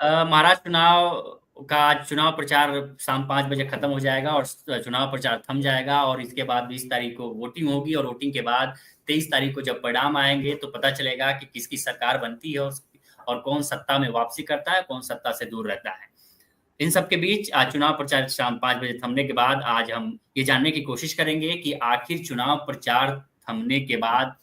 महाराष्ट्र चुनाव का आज चुनाव प्रचार शाम 5 बजे खत्म हो जाएगा और चुनाव प्रचार थम जाएगा और इसके बाद 20 तारीख को वोटिंग होगी और वोटिंग के बाद 23 तारीख को जब परिणाम आएंगे तो पता चलेगा कि किसकी सरकार बनती है और कौन सत्ता में वापसी करता है, कौन सत्ता से दूर रहता है। इन सब के बीच आज चुनाव प्रचार शाम 5 बजे थमने के बाद आज हम ये जानने की कोशिश करेंगे कि आखिर चुनाव प्रचार थमने के बाद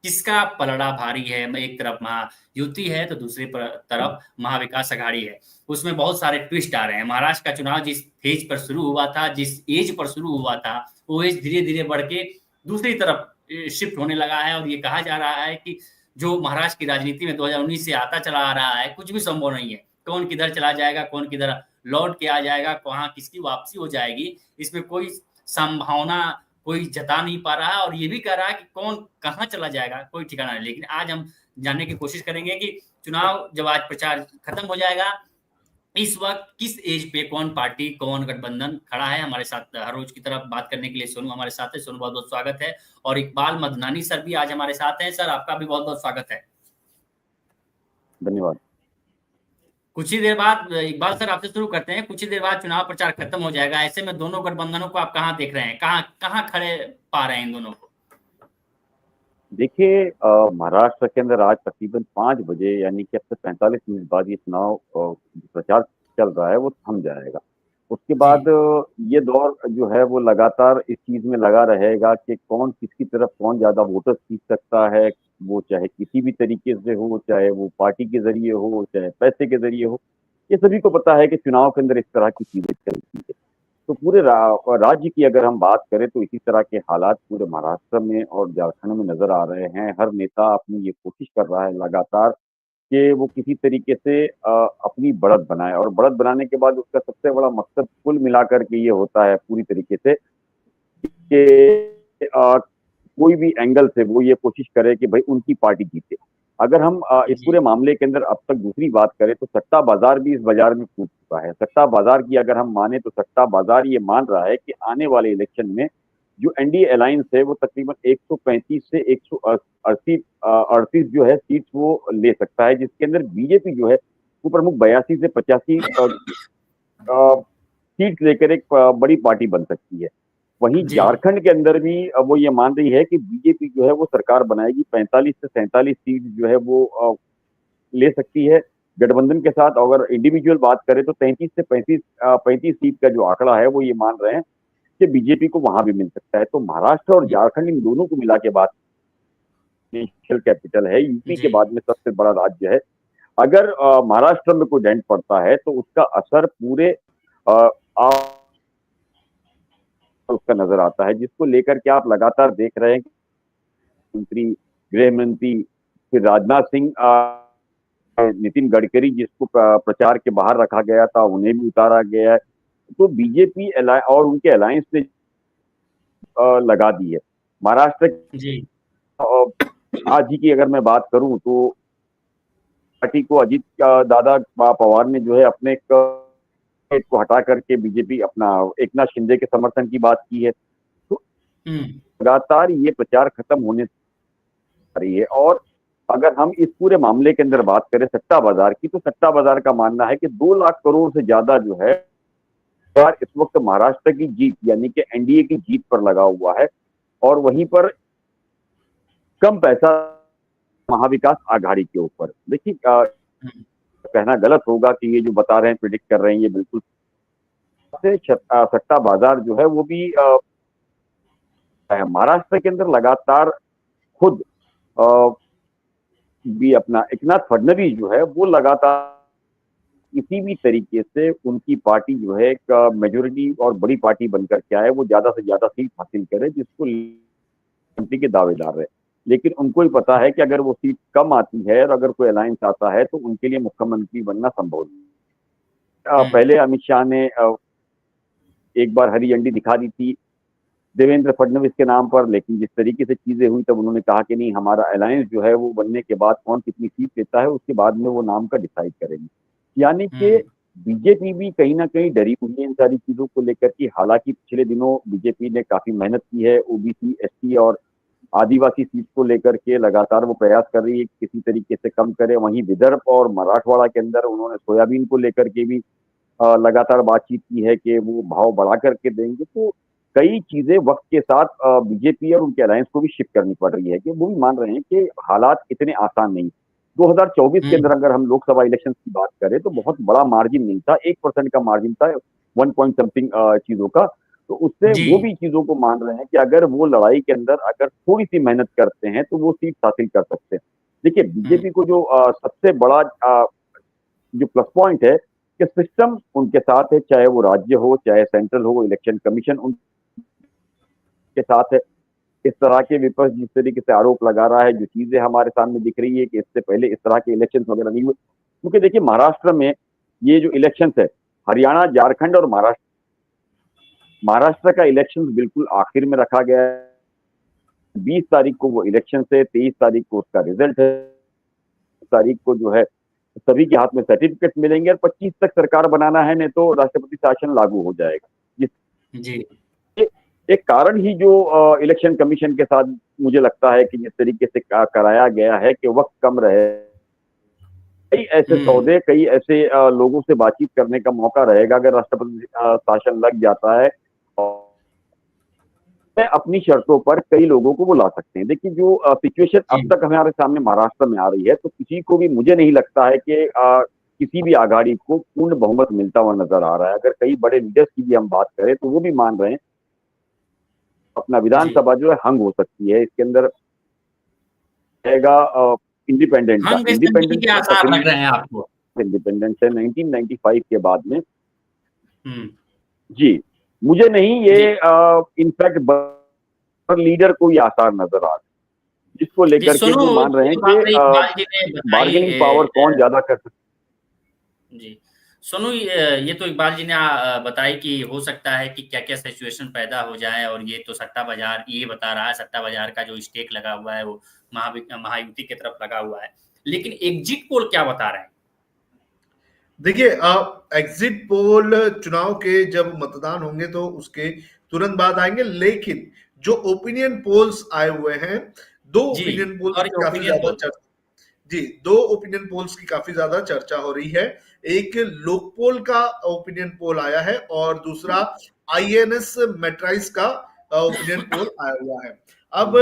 किसका पलड़ा भारी है। एक तरफ महायुति है तो दूसरी तरफ महाविकास अघाड़ी है। उसमें बहुत सारे ट्विस्ट आ रहे हैं। महाराष्ट्र का चुनाव जिस फेज पर शुरू हुआ था, जिस एज पर शुरू हुआ था, वो एज धीरे धीरे बढ़ के दूसरी तरफ शिफ्ट होने लगा है और ये कहा जा रहा है कि जो महाराष्ट्र की राजनीति में 2019 से आता चला आ रहा है, कुछ भी संभव नहीं है। कौन किधर चला जाएगा, कौन किधर लौट के आ जाएगा, कहाँ किसकी वापसी हो जाएगी, इसमें कोई संभावना कोई जता नहीं पा रहा है और ये भी कह रहा है कि कौन कहाँ चला जाएगा, कोई ठिकाना नहीं। लेकिन आज हम जानने की कोशिश करेंगे कि चुनाव जब आज प्रचार खत्म हो जाएगा, इस वक्त किस एज पे कौन पार्टी, कौन गठबंधन खड़ा है। हमारे साथ हर रोज की तरफ बात करने के लिए सोनू हमारे साथ है। सोनू, बहुत बहुत स्वागत है। और इकबाल मदनानी सर भी आज हमारे साथ हैं। सर, आपका भी बहुत बहुत स्वागत है। धन्यवाद। कुछ ही देर बाद इकबाल सर आपसे शुरू करते हैं। कुछ ही देर बाद चुनाव प्रचार खत्म हो जाएगा। ऐसे में दोनों गठबंधनों को आप कहाँ देख रहे हैं, कहाँ कहाँ खड़े पा रहे हैं इन दोनों को? देखिए, महाराष्ट्र के अंदर आज तकरीबन 5 बजे यानी कि अब से 45 मिनट बाद ये चुनाव प्रचार चल रहा है वो थम जाएगा। उसके जी। बाद ये दौर जो है वो लगातार इस चीज में लगा रहेगा कि कौन किसकी तरफ कौन ज्यादा वोटर खींच सकता है। वो चाहे किसी भी तरीके से हो, चाहे वो पार्टी के जरिए हो, चाहे पैसे के जरिए हो। ये सभी को पता है कि चुनाव के अंदर इस तरह की चीजें चलती है। तो पूरे राज्य की अगर हम बात करें तो इसी तरह के हालात पूरे महाराष्ट्र में और झारखंड में नजर आ रहे हैं। हर नेता अपनी ये कोशिश कर रहा है लगातार कि वो किसी तरीके से अपनी बढ़त बनाए और बढ़त बनाने के बाद उसका सबसे बड़ा मकसद कुल मिलाकर के ये होता है पूरी तरीके से कि कोई भी एंगल से वो ये कोशिश करे कि भाई उनकी पार्टी जीते। अगर हम इस जी। पूरे मामले के अंदर अब तक दूसरी बात करें तो सट्टा बाजार भी इस बाजार में कूद चुका है। सट्टा बाजार की अगर हम माने तो सट्टा बाजार ये मान रहा है कि आने वाले इलेक्शन में जो एनडीए अलायंस है वो तकरीबन 135 से 138 38 जो है सीट वो ले सकता है, जिसके अंदर बीजेपी जो है वो प्रमुख 82 से 85 सीट लेकर एक बड़ी पार्टी बन सकती है। वहीं जी। झारखंड के अंदर भी वो ये मान रही है कि बीजेपी जो है वो सरकार बनाएगी, 45 से 47 सीट जो है वो ले सकती है गठबंधन के साथ। अगर इंडिविजुअल बात करें तो 33 से 35 सीट का जो आंकड़ा है वो ये मान रहे हैं कि बीजेपी को वहां भी मिल सकता है। तो महाराष्ट्र और झारखंड इन दोनों को मिला के बात नेशनल कैपिटल है, यूपी के जी। बाद में सबसे बड़ा राज्य है। अगर महाराष्ट्र में कोई डेंट पड़ता है तो उसका असर पूरे अ, उसका नजर आता है, जिसको लेकर के आप लगातार देख रहे हैं मंत्री, गृह मंत्री, फिर राजनाथ सिंह, नितिन गडकरी जिसको प्रचार के बाहर रखा गया था उन्हें भी उतारा गया है। तो बीजेपी और उनके अलायंस ने लगा दी है महाराष्ट्र। जी। आज ही की अगर मैं बात करूं तो पार्टी को अजीत दादा पवार ने जो है अपने को हटा करके बीजेपी अपना एकनाथ शिंदे के समर्थन की बात की है। तो लगातार ये प्रचार खत्म होने रही है। और अगर हम इस पूरे मामले के अंदर बात करें सट्टा बाजार की, तो सट्टा बाजार का मानना है कि 2 लाख करोड़ से ज्यादा जो है इस वक्त महाराष्ट्र की जीत यानी कि एनडीए की जीत पर लगा हुआ है। और वहीं पर कम पैसा महाविकास आघाड़ी के ऊपर। देखिए, कहना गलत होगा कि ये जो बता रहे हैं, प्रिडिक्ट कर रहे हैं, ये बिल्कुल सट्टा बाजार जो है वो भी महाराष्ट्र के अंदर लगातार खुद भी अपना एकनाथ फडणवीस जो है वो लगातार किसी भी तरीके से उनकी पार्टी जो है एक मेजोरिटी और बड़ी पार्टी बनकर के आए, वो ज्यादा से ज्यादा सीट हासिल करे, जिसको पार्टी के दावेदार है। लेकिन उनको ही पता है कि अगर वो सीट कम आती है और अगर कोई अलायंस आता है तो उनके लिए मुख्यमंत्री बनना संभव नहीं। पहले अमित शाह ने एक बार हरी झंडी दिखा दी थी देवेंद्र फडणवीस के नाम पर, लेकिन जिस तरीके से चीजें हुई तब उन्होंने कहा कि नहीं, हमारा अलायंस जो है वो बनने के बाद कौन कितनी सीट लेता है उसके बाद में वो नाम का डिसाइड करेंगे। यानी कि बीजेपी भी कहीं ना कहीं डरी हुई है इन सारी चीजों को लेकर के। हालांकि पिछले दिनों बीजेपी ने काफी मेहनत की है ओबीसी, एसटी और आदिवासी सीट को लेकर के लगातार वो प्रयास कर रही है कि किसी तरीके से कम करे। वहीं विदर्भ और मराठवाड़ा के अंदर उन्होंने सोयाबीन को लेकर के भी लगातार बातचीत की है कि वो भाव बढ़ा करके देंगे। तो कई चीजें वक्त के साथ बीजेपी और उनके अलायंस को भी शिफ्ट करनी पड़ रही है कि वो भी मान रहे हैं कि हालात इतने आसान नहीं। 2024 के अंदर अगर हम लोकसभा इलेक्शन की बात करें तो बहुत बड़ा मार्जिन नहीं था, 1% का मार्जिन था, 1 पॉइंट समथिंग चीजों का। तो उससे वो भी चीजों को मान रहे हैं कि अगर वो लड़ाई के अंदर अगर थोड़ी सी मेहनत करते हैं तो वो सीट हासिल कर सकते हैं। देखिए, बीजेपी को जो सबसे बड़ा जो प्लस पॉइंट है कि सिस्टम उनके साथ है, चाहे वो राज्य हो चाहे सेंट्रल हो, इलेक्शन कमीशन उनके साथ है। इस तरह के विपक्ष जिस तरीके से आरोप लगा रहा है, जो चीजें हमारे सामने दिख रही है कि इससे पहले इस तरह के इलेक्शन वगैरह नहीं हुए। क्योंकि देखिए, महाराष्ट्र में ये जो इलेक्शन है, हरियाणा, झारखंड और महाराष्ट्र का इलेक्शन बिल्कुल आखिर में रखा गया है। 20 तारीख को वो इलेक्शन है, 23 तारीख को उसका रिजल्ट है, तारीख को जो है सभी के हाथ में सर्टिफिकेट मिलेंगे और 25 तक सरकार बनाना है, नहीं तो राष्ट्रपति शासन लागू हो जाएगा। जी, एक कारण ही जो इलेक्शन कमीशन के साथ मुझे लगता है कि जिस तरीके से कराया गया है कि वक्त कम रहे, कई ऐसे सौदे, कई ऐसे लोगों से बातचीत करने का मौका रहेगा अगर राष्ट्रपति शासन लग जाता है, और अपनी शर्तों पर कई लोगों को वो ला सकते हैं। देखिए, जो सिचुएशन अब तक हमारे सामने महाराष्ट्र में आ रही है, तो किसी को भी, मुझे नहीं लगता है कि किसी भी आघाड़ी को पूर्ण बहुमत मिलता हुआ नजर आ रहा है। अगर कई बड़े लीडर्स की भी हम बात करें तो वो भी मान रहे हैं अपना विधानसभा जो है हंग हो सकती है। इसके अंदर रहेगा इंडिपेंडेंट का, इंडिपेंडेंस है 1995 के बाद में। जी, मुझे नहीं ये इनफैक्ट लीडर कोई आसार नजर आ रहा है, जिसको लेकर के वो मान रहे हैं कि बार्गेनिंग पावर कौन ज्यादा कर सकता। जी, सोनू, ये तो इकबाल जी ने बताई कि हो सकता है कि क्या-क्या सिचुएशन पैदा हो जाए, और ये तो सट्टा बाजार ये बता रहा है, सट्टा बाजार का जो स्टेक लगा हुआ है वो महायुति की तरफ लगा हुआ है। लेकिन एग्जिट पोल क्या बता रहे हैं? देखिए, एग्जिट पोल चुनाव के जब मतदान होंगे तो उसके तुरंत बाद आएंगे, लेकिन जो ओपिनियन पोल्स आए हुए हैं, दो ओपिनियन पोल्स काफी ज्यादा दो ओपिनियन पोल्स की काफी ज्यादा चर्चा हो रही है। एक लोकपोल का ओपिनियन पोल आया है और दूसरा आईएनएस मेट्राइस का ओपिनियन पोल आया हुआ है। अब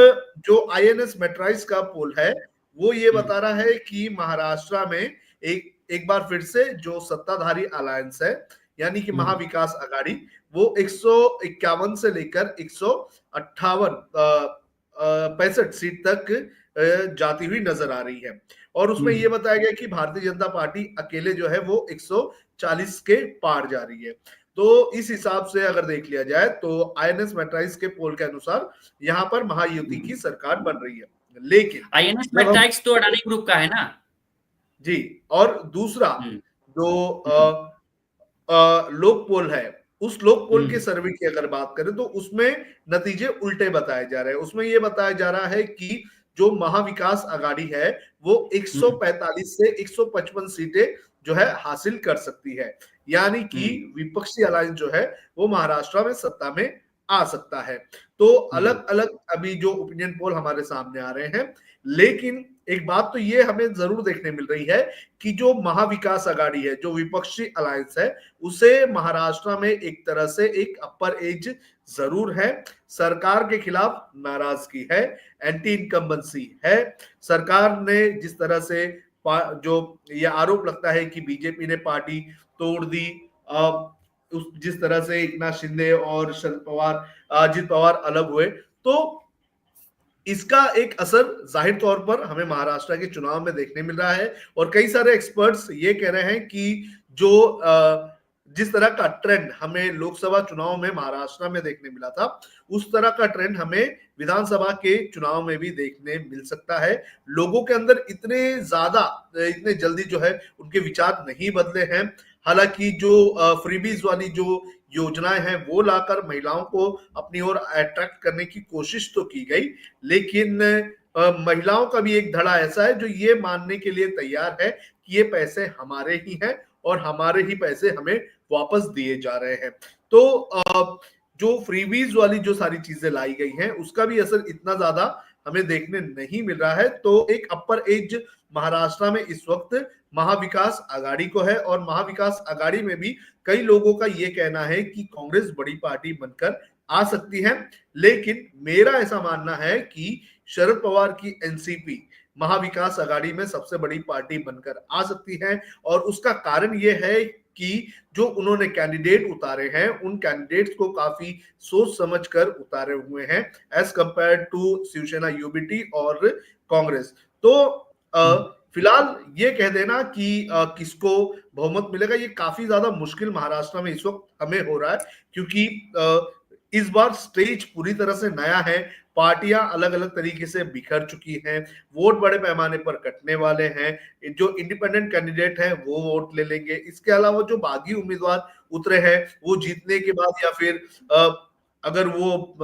जो आईएनएस मेट्राइस का पोल है वो ये बता रहा है कि महाराष्ट्र में एक बार फिर से जो सत्ताधारी अलायंस है, यानी कि महाविकास आघाड़ी, वो 151 से लेकर 165 सीट तक जाती हुई नजर आ रही है। और उसमें यह बताया गया कि भारतीय जनता पार्टी अकेले जो है वो 140 के पार जा रही है। तो इस हिसाब से अगर देख लिया जाए तो आईएनएस मैट्राइस के पोल के अनुसार यहाँ पर महायुति की सरकार बन रही है। लेकिन आईएनएस मैट्राइस तो अडानी ग्रुप का है ना जी। और दूसरा जो लोक पोल है, उस लोक पोल के सर्वे की अगर बात करें तो उसमें नतीजे उल्टे बताए जा रहे हैं। उसमें यह बताया जा रहा है कि जो महाविकास आघाड़ी है वो 145 से 155 सीटें जो है हासिल कर सकती है, यानी कि विपक्षी अलायंस जो है वो महाराष्ट्र में सत्ता में आ सकता है। तो अलग अलग अभी जो ओपिनियन पोल हमारे सामने आ रहे हैं, लेकिन एक बात तो ये हमें जरूर देखने मिल रही है कि जो महाविकास आघाड़ी है, जो विपक्षी अलायंस है, उसे महाराष्ट्र में एक तरह से एक अपर एज जरूर है। सरकार के खिलाफ नाराजगी है, एंटी इनकम्बेंसी है। सरकार ने जिस तरह से जो ये आरोप लगता है कि बीजेपी ने पार्टी तोड़ दी, जिस तरह से एकनाथ शिंदे और शरद पवार, अजित पवार अलग हुए, तो इसका एक असर जाहिर तौर पर हमें महाराष्ट्र के चुनाव में देखने मिल रहा है। और कई सारे एक्सपर्ट्स ये कह रहे हैं कि जो जिस तरह का ट्रेंड हमें लोकसभा चुनाव में महाराष्ट्र में देखने मिला था, उस तरह का ट्रेंड हमें विधानसभा के चुनाव में भी देखने मिल सकता है। लोगों के अंदर इतने जल्दी जो है उनके विचार नहीं बदले हैं। हालांकि जो फ्रीबीज वाली जो योजनाएं हैं वो लाकर महिलाओं को अपनी ओर अट्रैक्ट करने की कोशिश तो की गई, लेकिन महिलाओं का भी एक धड़ा ऐसा है जो ये मानने के लिए तैयार है कि ये पैसे हमारे ही हैं और हमारे ही पैसे हमें वापस दिए जा रहे हैं। तो जो फ्रीबीज वाली जो सारी चीजें लाई गई हैं उसका भी असर इतना ज्यादा हमें देखने नहीं मिल रहा है। तो एक अपर एज महाराष्ट्र में इस वक्त महाविकास आघाड़ी को है, और महाविकास आघाड़ी में भी कई लोगों का ये कहना है कि कांग्रेस बड़ी पार्टी बनकर आ सकती है। लेकिन मेरा ऐसा मानना है कि शरद पवार की एनसीपी महाविकास आघाड़ी में सबसे बड़ी पार्टी बनकर आ सकती है, और उसका कारण यह है कि जो उन्होंने कैंडिडेट उतारे हैं उन कैंडिडेट्स को काफी सोच समझकर उतारे हुए हैं as compare to Shiv Sena UBT और कांग्रेस। तो फिलहाल ये कह देना कि किसको बहुमत मिलेगा ये काफी ज्यादा मुश्किल महाराष्ट्र में इस वक्त हमें हो रहा है, क्योंकि इस बार स्टेज पूरी तरह से नया है, पार्टियां अलग अलग तरीके से बिखर चुकी हैं, वोट बड़े पैमाने पर कटने वाले हैं, जो इंडिपेंडेंट कैंडिडेट हैं वो वोट ले लेंगे, इसके अलावा जो बागी उम्मीदवार उतरे हैं वो जीतने के बाद या फिर अगर वो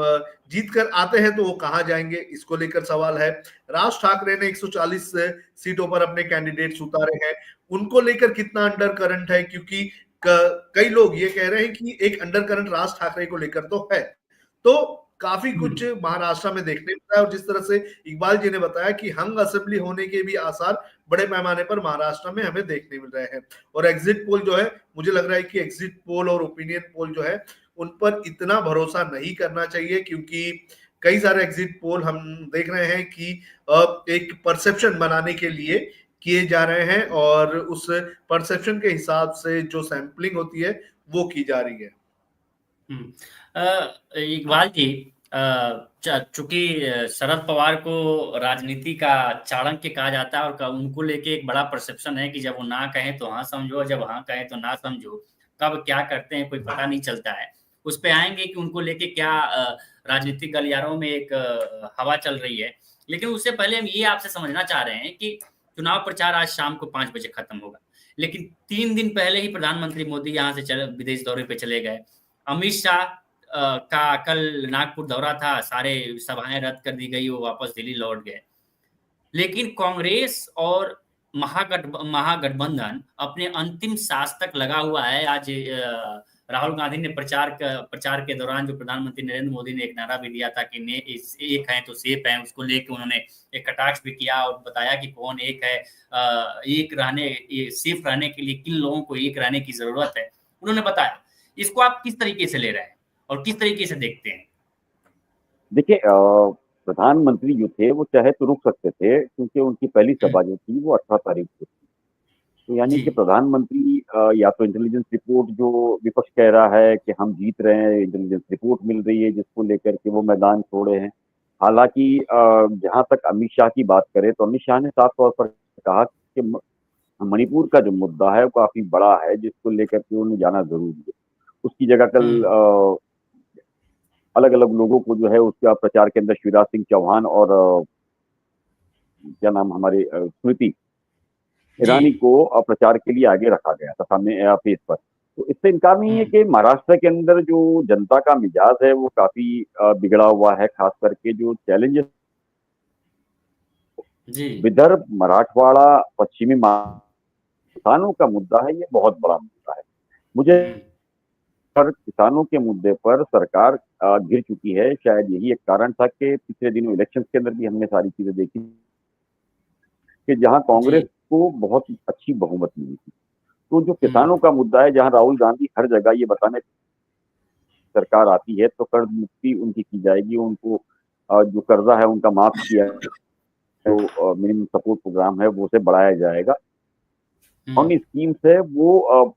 जीत कर आते हैं तो वो कहां जाएंगे, इसको लेकर सवाल है। राज ठाकरे ने 140 सीटों पर अपने कैंडिडेट्स उतारे हैं, उनको लेकर कितना अंडर करंट है, क्योंकि कई लोग ये कह रहे हैं कि एक अंडर करंट राज ठाकरे को लेकर तो है। तो काफी कुछ महाराष्ट्र में देखने को मिला है, और जिस तरह से इकबाल जी ने बताया कि हंग असेंबली होने के भी आसार बड़े पैमाने पर महाराष्ट्र में हमें देखने मिल रहे हैं। और एग्जिट पोल जो है, मुझे लग रहा है कि एग्जिट पोल और ओपिनियन पोल जो है उन पर इतना भरोसा नहीं करना चाहिए, क्योंकि कई सारे एग्जिट पोल हम देख रहे हैं कि एक परसेप्शन बनाने के लिए किए जा रहे हैं, और उस परसेप्शन के हिसाब से जो सैंपलिंग होती है वो की जा रही है। इकबाल जी, चूंकि शरद पवार को राजनीति का चाणक्य कहा जाता है, और उनको लेके एक बड़ा परसेप्शन है कि जब वो ना कहें तो हाँ समझो, जब हाँ कहें तो ना समझो, कब क्या करते हैं कोई पता नहीं चलता है। उस पे आएंगे कि उनको लेके क्या राजनीतिक गलियारों में एक हवा चल रही है। लेकिन उससे पहले हम ये आपसे समझना चाह रहे हैं कि चुनाव प्रचार आज शाम को 5 बजे खत्म होगा, लेकिन 3 दिन पहले ही प्रधानमंत्री मोदी यहाँ से विदेश दौरे पे चले गए। अमित शाह का कल नागपुर दौरा था, सारे सभाएं रद्द कर दी गई, वो वापस दिल्ली लौट गए। लेकिन कांग्रेस और महागठबंधन अपने अंतिम सांस तक लगा हुआ है। आज राहुल गांधी ने प्रचार के दौरान जो प्रधानमंत्री नरेंद्र मोदी ने एक नारा भी दिया था कि एक है तो सेफ है, उसको लेकर उन्होंने एक कटाक्ष भी किया और बताया कि कौन एक है, सेफ रहने के लिए किन लोगों को एक रहने की जरूरत है, उन्होंने बताया। इसको आप किस तरीके से ले रहे हैं और किस तरीके से देखते हैं? देखिए, प्रधानमंत्री जो थे वो चाहे तो रुक सकते थे, क्योंकि उनकी पहली सभा जो थी वो 18 तारीख को थी। तो यानी कि प्रधानमंत्री या तो इंटेलिजेंस रिपोर्ट जो विपक्ष कह रहा है कि हम जीत रहे हैं, इंटेलिजेंस रिपोर्ट मिल रही है जिसको लेकर के वो मैदान छोड़े हैं। हालांकि जहां तक अमित शाह की बात करें तो अमित शाह ने साफ तौर पर कहा कि मणिपुर का जो मुद्दा है वो काफी बड़ा है, जिसको लेकर के उन्हें जाना जरूरी है। उसकी जगह कल अलग अलग लोगों को जो है उसका प्रचार के अंदर शिवराज सिंह चौहान और क्या नाम हमारे स्मृति ईरानी को प्रचार के लिए आगे रखा गया था सामने फेस पर। तो इससे इनकार नहीं है कि महाराष्ट्र के अंदर जो जनता का मिजाज है वो काफी बिगड़ा हुआ है, खास करके जो चैलेंजेस विदर्भ, मराठवाड़ा, पश्चिमी किसानों का मुद्दा है, ये बहुत बड़ा मुद्दा है। मुझे किसानों के मुद्दे पर सरकार गिर चुकी है। शायद यही एक कारण था कि पिछले दिनों इलेक्शन के अंदर भी हमने सारी चीजें देखी कि जहां कांग्रेस को बहुत अच्छी बहुमत मिली थी। तो जो किसानों का मुद्दा है, जहां राहुल गांधी हर जगह ये बताने सरकार आती है तो कर्ज मुक्ति उनकी की जाएगी, उनको जो कर्जा है उनका माफ किया, तो मिनिमम सपोर्ट प्रोग्राम है वो से बढ़ाया जाएगा। उन स्कीम्स है वो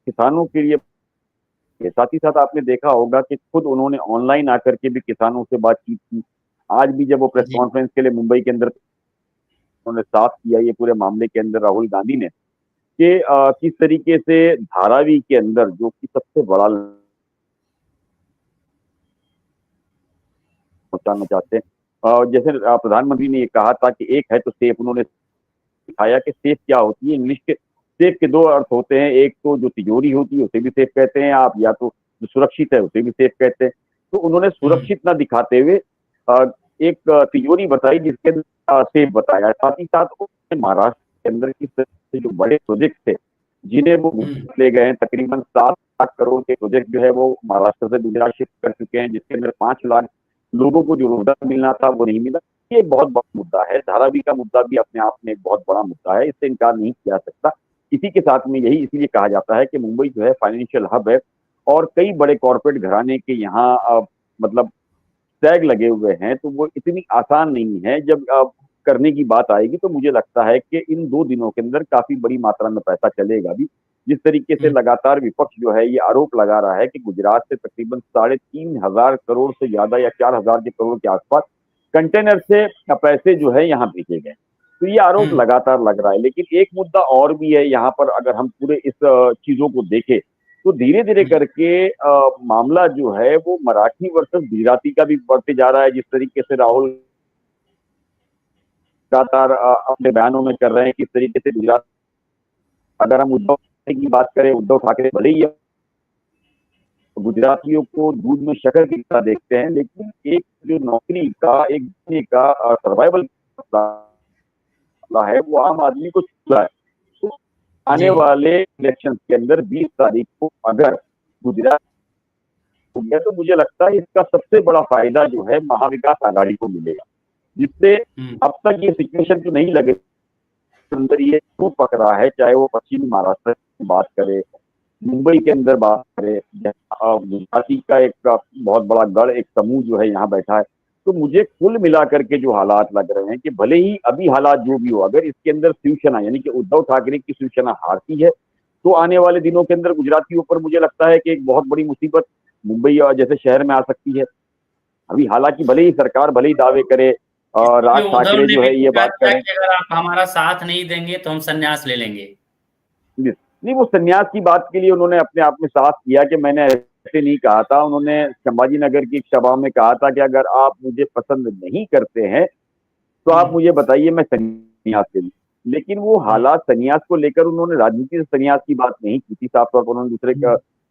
किसानों के लिए। साथ ही साथ आपने देखा होगा कि खुद उन्होंने ऑनलाइन आकर के भी किसानों से बातचीत की। आज भी जब वो प्रेस कॉन्फ्रेंस के लिए मुंबई के अंदर उन्होंने साफ किया ये पूरे मामले के अंदर राहुल गांधी ने कि किस तरीके से धारावी के अंदर जो कि सबसे बड़ा पहुंचाना चाहते हैं। जैसे प्रधानमंत्री ने ये कहा था कि एक है तो सेफ, उन्होंने दिखाया कि सेफ क्या होती है। इंग्लिश के सेफ के 2 अर्थ होते हैं, एक तो जो तिजोरी होती है उसे भी सेफ कहते हैं आप, या तो जो सुरक्षित है उसे भी सेफ कहते हैं। तो उन्होंने सुरक्षित ना दिखाते हुए एक तिजोरी बताई जिसके सेफ बताया। साथ ही साथ महाराष्ट्र के अंदर किस तरह से जो बड़े प्रोजेक्ट थे जिन्हें वो ले गए हैं, तकरीबन 7 लाख करोड़ के प्रोजेक्ट जो है वो महाराष्ट्र से गुजरात शिफ्ट कर चुके हैं, जिसके अंदर 5 लाख लोगों को जो रोजगार मिलना था वो नहीं मिला। ये बहुत बड़ा मुद्दा है। धारावी का मुद्दा भी अपने आप में एक बहुत बड़ा मुद्दा है, इससे इनकार नहीं किया सकता। इसी के साथ में यही इसलिए कहा जाता है कि मुंबई जो है फाइनेंशियल हब है और कई बड़े कॉर्पोरेट घराने के यहाँ मतलब टैग लगे हुए हैं, तो वो इतनी आसान नहीं है। जब करने की बात आएगी तो मुझे लगता है कि इन 2 दिनों के अंदर काफी बड़ी मात्रा में पैसा चलेगा भी। जिस तरीके से लगातार विपक्ष जो है ये आरोप लगा रहा है कि गुजरात से तकरीबन 3,500 करोड़ से ज्यादा या 4,000 के करोड़ के आसपास कंटेनर से पैसे जो है यहाँ भेजे गए, तो ये आरोप लगातार लग रहा है। लेकिन एक मुद्दा और भी है यहाँ पर, अगर हम पूरे इस चीजों को देखें तो धीरे धीरे करके मामला जो है वो मराठी वर्सेस गुजराती का भी बढ़ते जा रहा है। जिस तरीके से राहुल लगातार अपने बयानों में कर रहे हैं, किस तरीके से गुजरात, अगर हम उद्धव ठाकरे की बात करें, उद्धव ठाकरे भले ही गुजरातियों को दूध में शक्कर की तरह देखते हैं, लेकिन एक जो नौकरी का, एक सर्वाइवल है वो आम आदमी को छू रहा है। तो आने वाले इलेक्शन के अंदर 20 तारीख को अगर गुजरात हो गया तो मुझे लगता है इसका सबसे बड़ा फायदा जो है महाविकास आघाड़ी को मिलेगा, जिससे अब तक ये सिचुएशन तो नहीं लगे अंदर ये क्यों पक रहा है, चाहे वो पश्चिमी महाराष्ट्र की बात करे, मुंबई के अंदर बात करे, गुजराती का एक बहुत बड़ा गढ़, एक समूह जो है यहाँ बैठा है। तो मुझे कुल मिलाकर के जो हालात लग रहे हैं कि भले ही अभी हालात जो भी हो, अगर इसके अंदर शिवसेना यानी कि उद्धव ठाकरे की शिवसेना हारती है तो आने वाले दिनों के अंदर गुजरातियों पर मुझे लगता है कि एक बहुत बड़ी मुसीबत मुंबई जैसे शहर में आ सकती है। अभी हालांकि भले ही सरकार भले ही दावे करे, राज ठाकरे जो है ये बात करें कि अगर आप हमारा साथ नहीं देंगे तो हम संन्यास ले लेंगे। नहीं, वो संन्यास की बात के लिए उन्होंने अपने आप में साफ किया कि मैंने ऐसे नहीं कहा था। उन्होंने संभाजी नगर की एक सभा में कहा था कि अगर आप मुझे पसंद नहीं करते हैं तो आप मुझे बताइए, मैं संन्यास ले लूं। लेकिन वो हालात संन्यास को लेकर उन्होंने राजनीति से संन्यास की बात नहीं की थी, साफ तौर पर उन्होंने दूसरे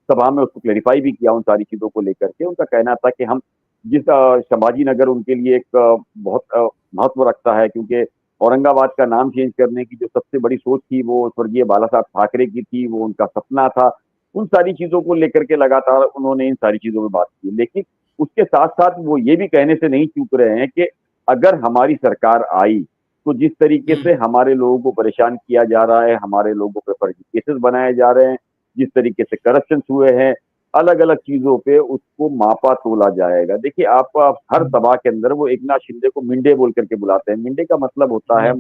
सभा में उसको क्लेरिफाई भी किया उन सारी चीजों को लेकर के। उनका कहना था कि हम जिस संभाजी नगर उनके लिए एक बहुत महत्व रखता है, क्योंकि औरंगाबाद का नाम चेंज करने की जो सबसे बड़ी सोच थी वो स्वर्गीय बाला साहब ठाकरे की थी, वो उनका सपना था। उन सारी चीजों को लेकर के लगातार उन्होंने इन सारी चीजों में बात की। लेकिन उसके साथ साथ वो ये भी कहने से नहीं चूक रहे हैं कि अगर हमारी सरकार आई तो जिस तरीके से हमारे लोगों को परेशान किया जा रहा है, हमारे लोगों पर फर्जी केसेस बनाए जा रहे हैं, जिस तरीके से करप्शन हुए हैं, अलग अलग चीजों पे उसको मापा तोला जाएगा। देखिए आप हर सभा के अंदर वो एकनाथ शिंदे को मिंडे बोल करके बुलाते हैं। मिंडे का मतलब होता है,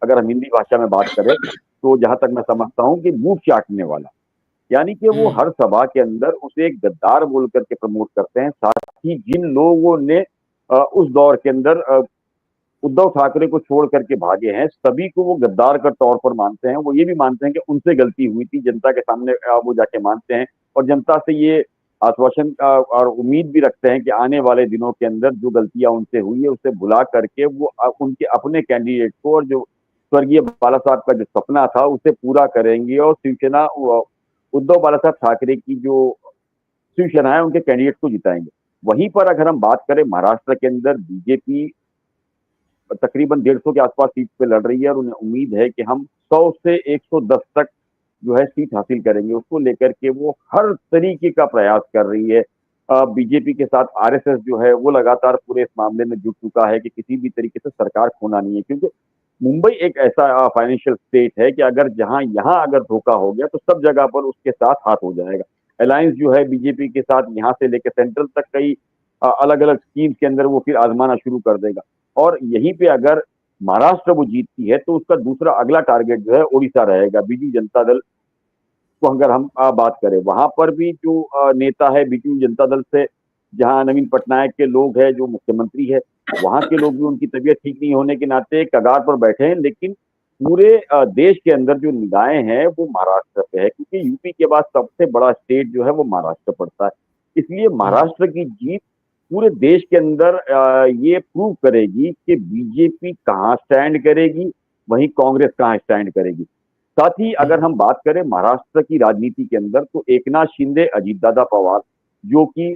अगर हम हिंदी भाषा में बात करें तो जहां तक मैं समझता हूँ कि मुंह चाटने वाला, यानी कि वो हर सभा के अंदर उसे एक गद्दार बोल करके प्रमोट करते हैं। साथ ही जिन लोगों ने उस दौर के अंदर उद्धव ठाकरे को छोड़ करके भागे हैं, सभी को वो गद्दार के तौर पर मानते हैं। वो ये भी मानते हैं कि उनसे गलती हुई थी, जनता के सामने वो जाके मानते हैं और जनता से ये आश्वासन और उम्मीद भी रखते हैं कि आने वाले दिनों के अंदर जो गलतियां उनसे हुई है उसे भुला करके वो उनके अपने कैंडिडेट को और जो स्वर्गीय बाला साहब का जो सपना था उसे पूरा करेंगे और शिवसेना उद्धव बाला साहब ठाकरे की जो शिवसेना है उनके कैंडिडेट को जिताएंगे। वहीं पर अगर हम बात करें महाराष्ट्र के अंदर बीजेपी तकरीबन 150 के आसपास सीट पे लड़ रही है और उन्हें उम्मीद है कि हम 100 से 110 तक जो है सीट हासिल करेंगे। उसको लेकर के वो हर तरीके का प्रयास कर रही है। बीजेपी के साथ आरएसएस जो है वो लगातार पूरे इस मामले में जुट चुका है कि किसी भी तरीके से सरकार खोना नहीं है, क्योंकि मुंबई एक ऐसा फाइनेंशियल स्टेट है कि अगर जहां यहाँ अगर धोखा हो गया तो सब जगह पर उसके साथ हाथ हो जाएगा। अलायंस जो है बीजेपी के साथ यहाँ से लेकर सेंट्रल तक कई अलग अलग स्कीम के अंदर वो फिर आजमाना शुरू कर देगा। और यहीं पे अगर महाराष्ट्र वो जीतती है तो उसका दूसरा अगला टारगेट जो है ओडिशा रहेगा। बीजू जनता दल को अगर हम बात करें, वहां पर भी जो नेता है बीजू जनता दल से, जहां नवीन पटनायक के लोग हैं जो मुख्यमंत्री है, वहां के लोग भी उनकी तबीयत ठीक नहीं होने के नाते कगार पर बैठे हैं। लेकिन पूरे देश के अंदर जो निगाहें हैं वो महाराष्ट्र पे है, क्योंकि यूपी के बाद सबसे बड़ा स्टेट जो है वो महाराष्ट्र पड़ता है। इसलिए महाराष्ट्र की जीत पूरे देश के अंदर ये प्रूव करेगी कि बीजेपी कहाँ स्टैंड करेगी, वहीं कांग्रेस कहाँ स्टैंड करेगी। साथ ही अगर हम बात करें महाराष्ट्र की राजनीति के अंदर तो एकनाथ शिंदे, अजीतदादा पवार, जो कि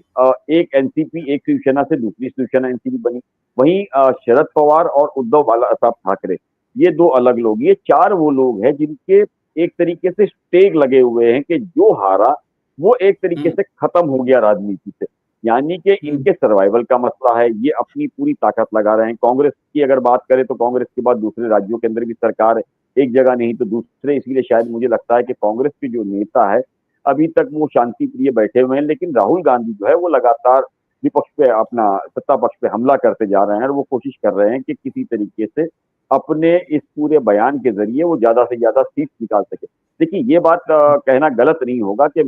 एक एनसीपी, एक शिवसेना से दूसरी शिवसेना एनसीपी बनी, वहीं शरद पवार और उद्धव बाला साहब ठाकरे, ये दो अलग लोग, ये चार वो लोग हैं जिनके एक तरीके से स्टेक लगे हुए हैं कि जो हारा वो एक तरीके से खत्म हो गया राजनीति से। यानी कि इनके सर्वाइवल का मसला है, ये अपनी पूरी ताकत लगा रहे हैं। कांग्रेस की अगर बात करें तो कांग्रेस के बाद दूसरे राज्यों के अंदर भी सरकार एक जगह नहीं तो दूसरे, इसलिए शायद मुझे लगता है कि कांग्रेस के जो नेता है अभी तक वो शांति प्रिय बैठे हुए हैं, लेकिन राहुल गांधी जो है वो लगातार विपक्ष पे, अपना सत्ता पक्ष पे हमला करते जा रहे हैं और वो कोशिश कर रहे हैं कि किसी तरीके से अपने इस पूरे बयान के जरिए वो ज्यादा से ज्यादा सीट निकाल सके। देखिए ये बात कहना गलत नहीं होगा कि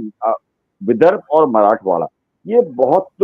विदर्भ और मराठवाड़ा ये बहुत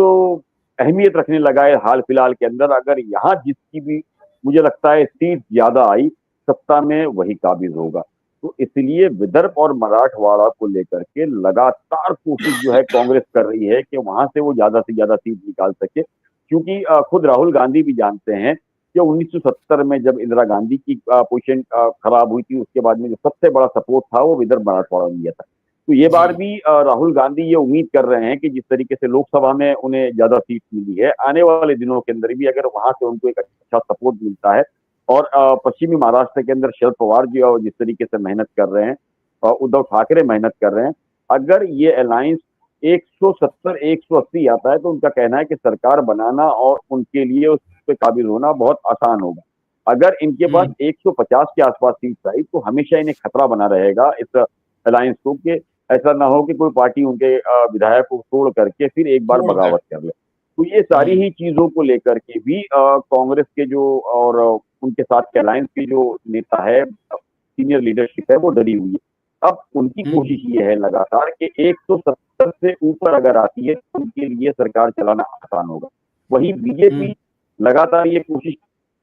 अहमियत रखने लगा है हाल फिलहाल के अंदर। अगर यहाँ जिसकी भी मुझे लगता है सीट ज्यादा आई सत्ता में वही काबिज होगा, तो इसलिए विदर्भ और मराठवाड़ा को लेकर के लगातार कोशिश जो है कांग्रेस कर रही है कि वहां से वो ज्यादा से ज्यादा सीट निकाल सके, क्योंकि खुद राहुल गांधी भी जानते हैं कि 1970 में जब इंदिरा गांधी की पोजीशन खराब हुई थी उसके बाद में जो सबसे बड़ा सपोर्ट था वो विदर्भ मराठवाड़ा में दिया था। तो ये बार भी राहुल गांधी ये उम्मीद कर रहे हैं कि जिस तरीके से लोकसभा में उन्हें ज्यादा सीट मिली है, आने वाले दिनों के अंदर भी अगर वहां से उनको एक अच्छा सपोर्ट मिलता है और पश्चिमी महाराष्ट्र के अंदर शरद पवार जी और जिस तरीके से मेहनत कर रहे हैं, उद्धव ठाकरे मेहनत कर रहे हैं, अगर ये अलायंस 170 180 आता है तो उनका कहना है कि सरकार बनाना और उनके लिए उस पर काबिज होना बहुत आसान होगा। अगर इनके पास 150 के आसपास सीट आई तो हमेशा इन्हें खतरा बना रहेगा इस अलायंस को कि ऐसा ना हो कि कोई पार्टी उनके विधायक को तोड़ करके फिर एक बार बगावत कर ले। तो ये सारी ही चीजों को लेकर के भी कांग्रेस के जो और उनके साथ के अलायंस के जो नेता है, सीनियर लीडरशिप है, वो डरी हुई है। अब उनकी कोशिश ये है लगातार कि 170 से ऊपर अगर आती है तो उनके लिए सरकार चलाना आसान होगा। वही बीजेपी लगातार ये कोशिश,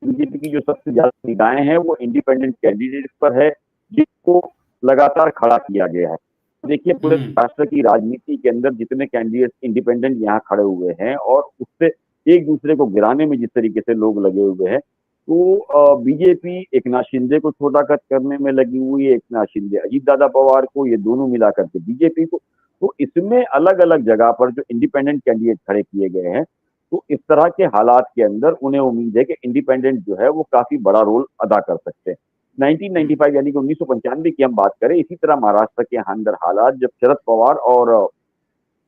बीजेपी की जो सबसे ज्यादा निगाहें हैं वो इंडिपेंडेंट कैंडिडेट पर है जिसको लगातार खड़ा किया गया है। देखिए पूरे राष्ट्र की राजनीति के अंदर जितने कैंडिडेट इंडिपेंडेंट यहाँ खड़े हुए हैं और उससे एक दूसरे को गिराने में जिस तरीके से लोग लगे हुए हैं, तो बीजेपी एकनाथ शिंदे को छोटा कट करने में लगी हुई है, एकनाथ शिंदे अजीत दादा पवार को, ये दोनों मिलाकर के बीजेपी को। तो इसमें अलग अलग जगह पर जो इंडिपेंडेंट कैंडिडेट खड़े किए गए हैं, तो इस तरह के हालात के अंदर उन्हें उम्मीद है कि इंडिपेंडेंट जो है वो काफी बड़ा रोल अदा कर सकते हैं। 1995 यानी कि 1995 की हम बात करें, इसी तरह महाराष्ट्र के अंदर हालात जब शरद पवार और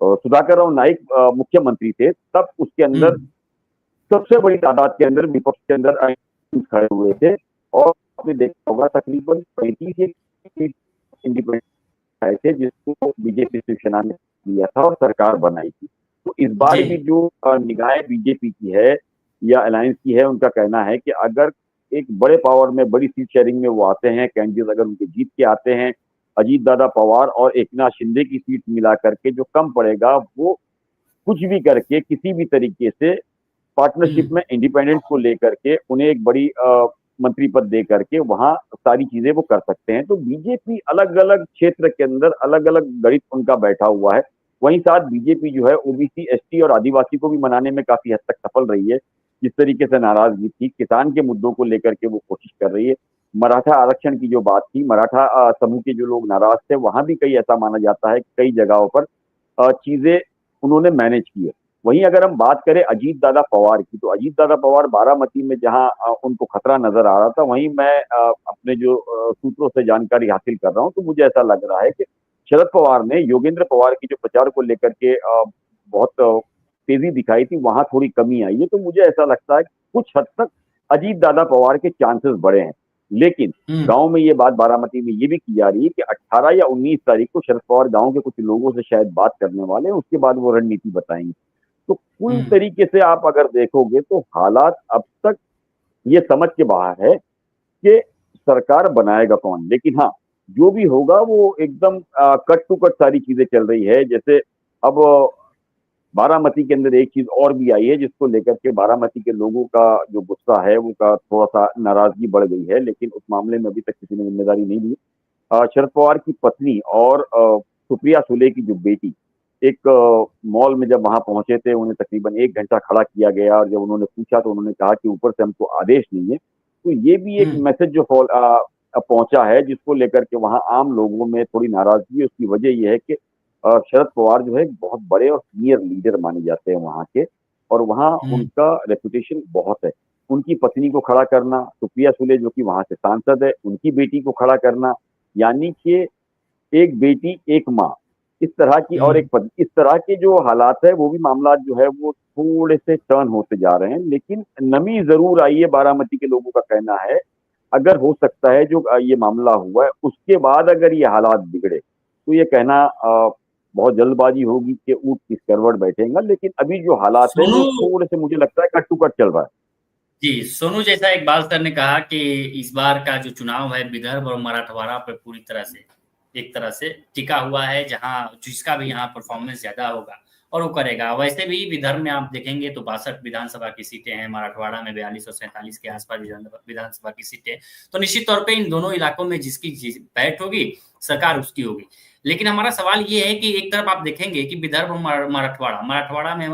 सुधाकर राव नाइक मुख्यमंत्री थे, तब उसके अंदर सबसे बड़ी तादाद के अंदर विपक्ष के अंदर खड़े हुए थे और आपने देखा होगा तकरीबन 35 इंडिपेंडेंट आए थे जिसको बीजेपी शिवसेना ने लिया था और सरकार बनाई थी। तो इस बार भी जो निगाहें बीजेपी की है या अलायंस की है, उनका कहना है कि अगर एक बड़े पावर में बड़ी सीट शेयरिंग में वो आते हैं, कैंडिडेट अगर उनके जीत के आते हैं, अजीत दादा पवार और एकनाथ शिंदे की सीट मिला करके जो कम पड़ेगा वो कुछ भी करके किसी भी तरीके से पार्टनरशिप में इंडिपेंडेंट को लेकर के उन्हें एक बड़ी मंत्री पद दे करके वहां सारी चीजें वो कर सकते हैं। तो बीजेपी अलग अलग क्षेत्र के अंदर अलग अलग गणित उनका बैठा हुआ है। वहीं साथ बीजेपी जो है ओबीसी, एसटी और आदिवासी को भी मनाने में काफी हद तक सफल रही है। जिस तरीके से नाराजगी थी किसान के मुद्दों को लेकर के वो कोशिश कर रही है। मराठा आरक्षण की जो बात थी, मराठा समूह के जो लोग नाराज थे, वहां भी कई ऐसा माना जाता है कि कई जगहों पर चीजें उन्होंने मैनेज की है। वहीं अगर हम बात करें अजीत दादा पवार की, तो अजीत दादा पवार बारामती में जहां उनको खतरा नजर आ रहा था, वहीं मैं अपने जो सूत्रों से जानकारी हासिल कर रहा हूं, तो मुझे ऐसा लग रहा है कि शरद पवार ने योगेंद्र पवार की जो प्रचार को लेकर के बहुत तेजी दिखाई थी, वहां थोड़ी कमी आई है। तो मुझे ऐसा लगता है कि कुछ हद तक अजीत दादा पवार के चांसेस बढ़े हैं। लेकिन गांव में ये बात, बारामती में ये भी की जा रही है कि 18 या 19 तारीख को शरद पवार गांव के कुछ लोगों से शायद बात करने वाले हैं, उसके बाद वो रणनीति बताएंगे। तो कुल तरीके से आप अगर देखोगे तो हालात अब तक ये समझ के बाहर है कि सरकार बनाएगा कौन। लेकिन हाँ, जो भी होगा वो एकदम कट टू कट सारी चीजें चल रही है। जैसे अब बारामती के अंदर एक चीज और भी आई है जिसको लेकर के बारामती के लोगों का जो गुस्सा है वो का थोड़ा सा नाराजगी बढ़ गई है, लेकिन उस मामले में अभी तक किसी ने जिम्मेदारी नहीं ली। शरद पवार की पत्नी और सुप्रिया सुले की जो बेटी एक मॉल में जब वहां पहुंचे थे, उन्हें तकरीबन 1 घंटा खड़ा किया गया और जब उन्होंने पूछा तो उन्होंने कहा कि ऊपर से हमको आदेश नहीं है। तो ये भी एक मैसेज जो पहुंचा है जिसको लेकर के वहां आम लोगों में थोड़ी नाराजगी है। उसकी वजह यह है कि शरद पवार जो है बहुत बड़े और सीनियर लीडर माने जाते हैं वहां के, और वहां उनका रेपुटेशन बहुत है। उनकी पत्नी को खड़ा करना, सुप्रिया सुले जो कि वहां से सांसद है, उनकी बेटी को खड़ा करना, यानी कि एक बेटी एक माँ, इस तरह की और इस तरह के जो हालात है वो भी मामला जो है वो थोड़े से टर्न होते जा रहे हैं, लेकिन नमी जरूर आई है, बारामती के लोगों का कहना है। अगर हो सकता है जो ये मामला हुआ है उसके बाद अगर ये हालात बिगड़े तो ये कहना बहुत जल्दबाजी होगी कि ऊंट किस करवट बैठेगा, लेकिन अभी जो हालात है वो थोड़े से मुझे लगता है कट टू कट चल रहा है। जी, सोनू जैसा इकबाल सर ने कहा कि इस बार का जो चुनाव है विदर्भ और मराठवाड़ा पर पूरी तरह से एक तरह से टिका हुआ है, जहां जिसका भी यहाँ परफॉर्मेंस ज्यादा होगा और वो करेगा। वैसे भी विदर्भ में आप देखेंगे तो 62 विधानसभा की सीटें हैं, मराठवाड़ा में 42 और 47 के आसपास विधानसभा की सीटें। तो निश्चित तौर पे इन दोनों इलाकों में जिसकी बैठ होगी सरकार उसकी होगी। लेकिन हमारा सवाल ये है कि एक तरफ आप देखेंगे कि विदर्भ और मराठवाड़ा में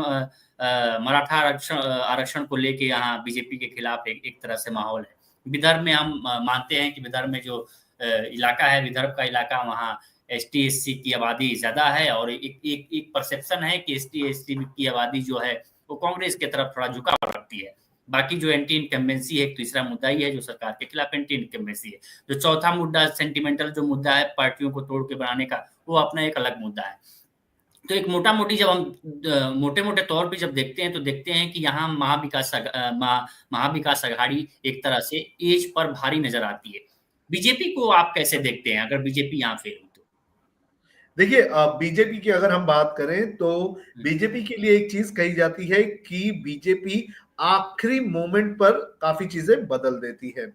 मराठा आरक्षण को लेके यहाँ बीजेपी के खिलाफ एक तरह से माहौल है। विदर्भ में हम मानते हैं कि विदर्भ में जो इलाका है, विदर्भ का इलाका, वहाँ एसटी एससी की आबादी ज्यादा है और एक परसेप्शन है कि एसटी एससी की आबादी जो है वो कांग्रेस की तरफ थोड़ा झुकाव रखती है। बाकी जो एंटी इनकम्बेंसी है, एक तीसरा मुद्दा ही है जो सरकार के खिलाफ एंटी इनकम्बेंसी है। जो चौथा मुद्दा सेंटिमेंटल जो मुद्दा है पार्टियों को तोड़ के बनाने का, वो अपना एक अलग मुद्दा है। तो एक मोटा मोटी जब हम मोटे मोटे तौर पे जब देखते हैं तो देखते हैं कि यहाँ महाविकास आघाड़ी एक तरह से एज पर भारी नजर आती है। बीजेपी को आप कैसे देखते हैं अगर बीजेपी यहाँ फेल हुई तो? देखिए, बीजेपी की अगर हम बात करें तो बीजेपी के लिए एक चीज कही जाती है कि बीजेपी आखिरी मोमेंट पर काफी चीजें बदल देती है।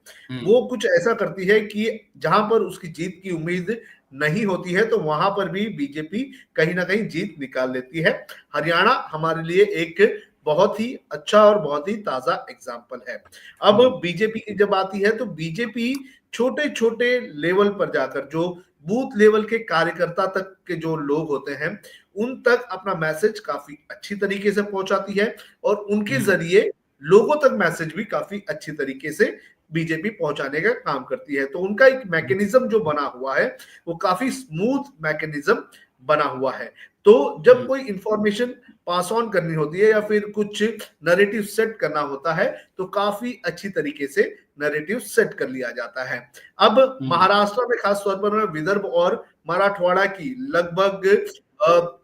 वो कुछ ऐसा करती है कि जहां पर उसकी जीत की उम्मीद नहीं होती है तो वहां पर भी बीजेपी कहीं ना कहीं जीत निकाल लेती है। हरियाणा हमारे लिए एक बहुत ही अच्छा और बहुत ही ताजा एग्जाम्पल है। अब बीजेपी की जब आती है तो बीजेपी छोटे छोटे लेवल पर जाकर जो बूथ लेवल के कार्यकर्ता तक के जो लोग होते हैं उन तक अपना मैसेज काफी अच्छी तरीके से पहुंचाती है और उनके जरिए लोगों तक मैसेज भी काफी अच्छी तरीके से बीजेपी पहुंचाने का काम करती है। तो उनका एक मैकेनिज्म जो बना हुआ है वो काफी स्मूथ मैकेनिज्म बना हुआ है। तो जब कोई इंफॉर्मेशन पास ऑन करनी होती है या फिर कुछ नैरेटिव सेट करना होता है तो काफी अच्छी तरीके से नैरेटिव सेट कर लिया जाता है। अब महाराष्ट्र में खास तौर पर विदर्भ और मराठवाड़ा की लगभग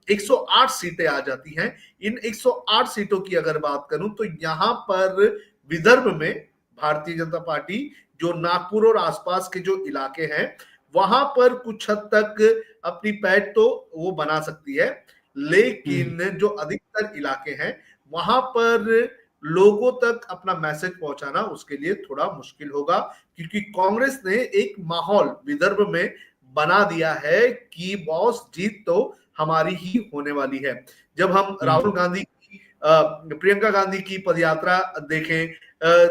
108 सीटें आ जाती हैं। इन 108 सीटों की अगर बात करूं तो यहां पर विदर्भ में भारतीय जनता पार्टी जो नागपुर और आसपास के जो इलाके हैं वहां पर कुछ हद तक अपनी पैठ तो वो बना सकती है, लेकिन जो अधिकतर इलाके हैं वहां पर लोगों तक अपना मैसेज पहुंचाना उसके लिए थोड़ा मुश्किल होगा, क्योंकि कांग्रेस ने एक माहौल विदर्भ में बना दिया है कि बॉस जीत तो हमारी ही होने वाली है। जब हम राहुल गांधी की प्रियंका गांधी की पदयात्रा देखें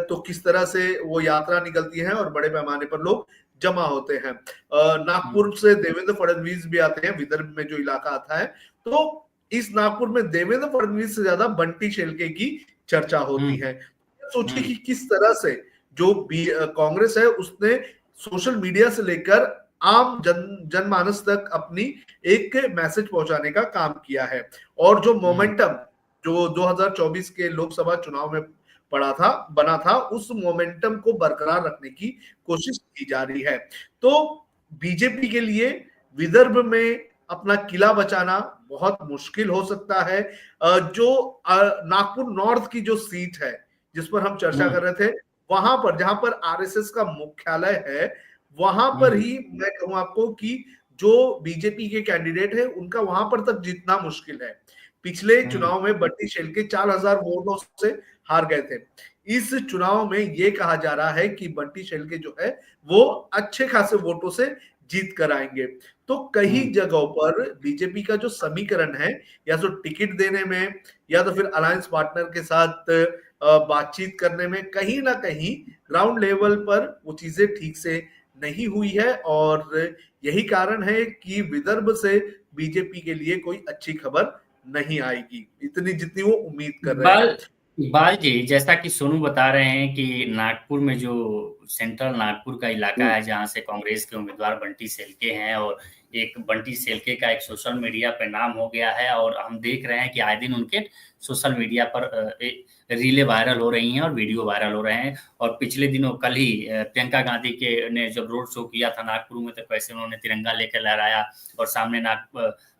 तो किस तरह से वो यात्रा निकलती है और बड़े पैमाने पर लोग जमा होते हैं। नागपुर से देवेंद्र फडणवीस भी आते हैं, विदर्भ में जो इलाका आता है। तो इस नागपुर में देवेंद्र फडणवीस से ज्यादा बंटी शेल्के की चर्चा होती है। सोचिए कि किस तरह से जो कांग्रेस है उसने सोशल मीडिया से लेकर आम जनमानस तक अपनी एक मैसेज पहुंचाने का काम किया है। और जो मोमेंटम जो 2024 के लोकसभा चुनाव में बना था उस मोमेंटम को बरकरार रखने की कोशिश की जा रही है। तो बीजेपी के लिए विदर्भ में अपना किला बचाना बहुत मुश्किल हो सकता है। जो नागपुर नॉर्थ की जो सीट है जिस पर हम चर्चा कर रहे थे, वहां पर जहां पर आरएसएस का मुख्यालय है वहां पर ही मैं कहूं आपको कि जो बीजेपी के कैंडिडेट है उनका वहां पर तक जीतना मुश्किल है। पिछले चुनाव में बंटी शेल्के 4000 वोटों से हार गए थे। इस चुनाव में यह कहा जा रहा है कि बंटी शेल्के जो है वो अच्छे खासे वोटों से जीत कर आएंगे। तो कई जगहों पर बीजेपी का जो समीकरण है या तो टिकट देने में या तो फिर अलायंस पार्टनर के साथ बातचीत करने में कहीं ना कहीं ग्राउंड लेवल पर वो चीजें ठीक से नहीं हुई है और यही कारण है कि विदर्भ से बीजेपी के लिए कोई अच्छी खबर नहीं आएगी इतनी जितनी वो उम्मीद कर रहे हैं। इकबाल जी, जैसा कि सोनू बता रहे हैं कि नागपुर में जो सेंट्रल नागपुर का इलाका है जहां से कांग्रेस के उम्मीदवार बंटी शेल्के हैं और एक बंटी शेल्के का एक सोशल मीडिया पे नाम हो गया है और हम देख रहे हैं कि आए दिन उनके सोशल मीडिया पर रीलें वायरल हो रही हैं और वीडियो वायरल हो रहे हैं। और पिछले दिनों कल ही प्रियंका गांधी के ने जब रोड शो किया था नागपुर में, तो कैसे उन्होंने तिरंगा लेकर लहराया और सामने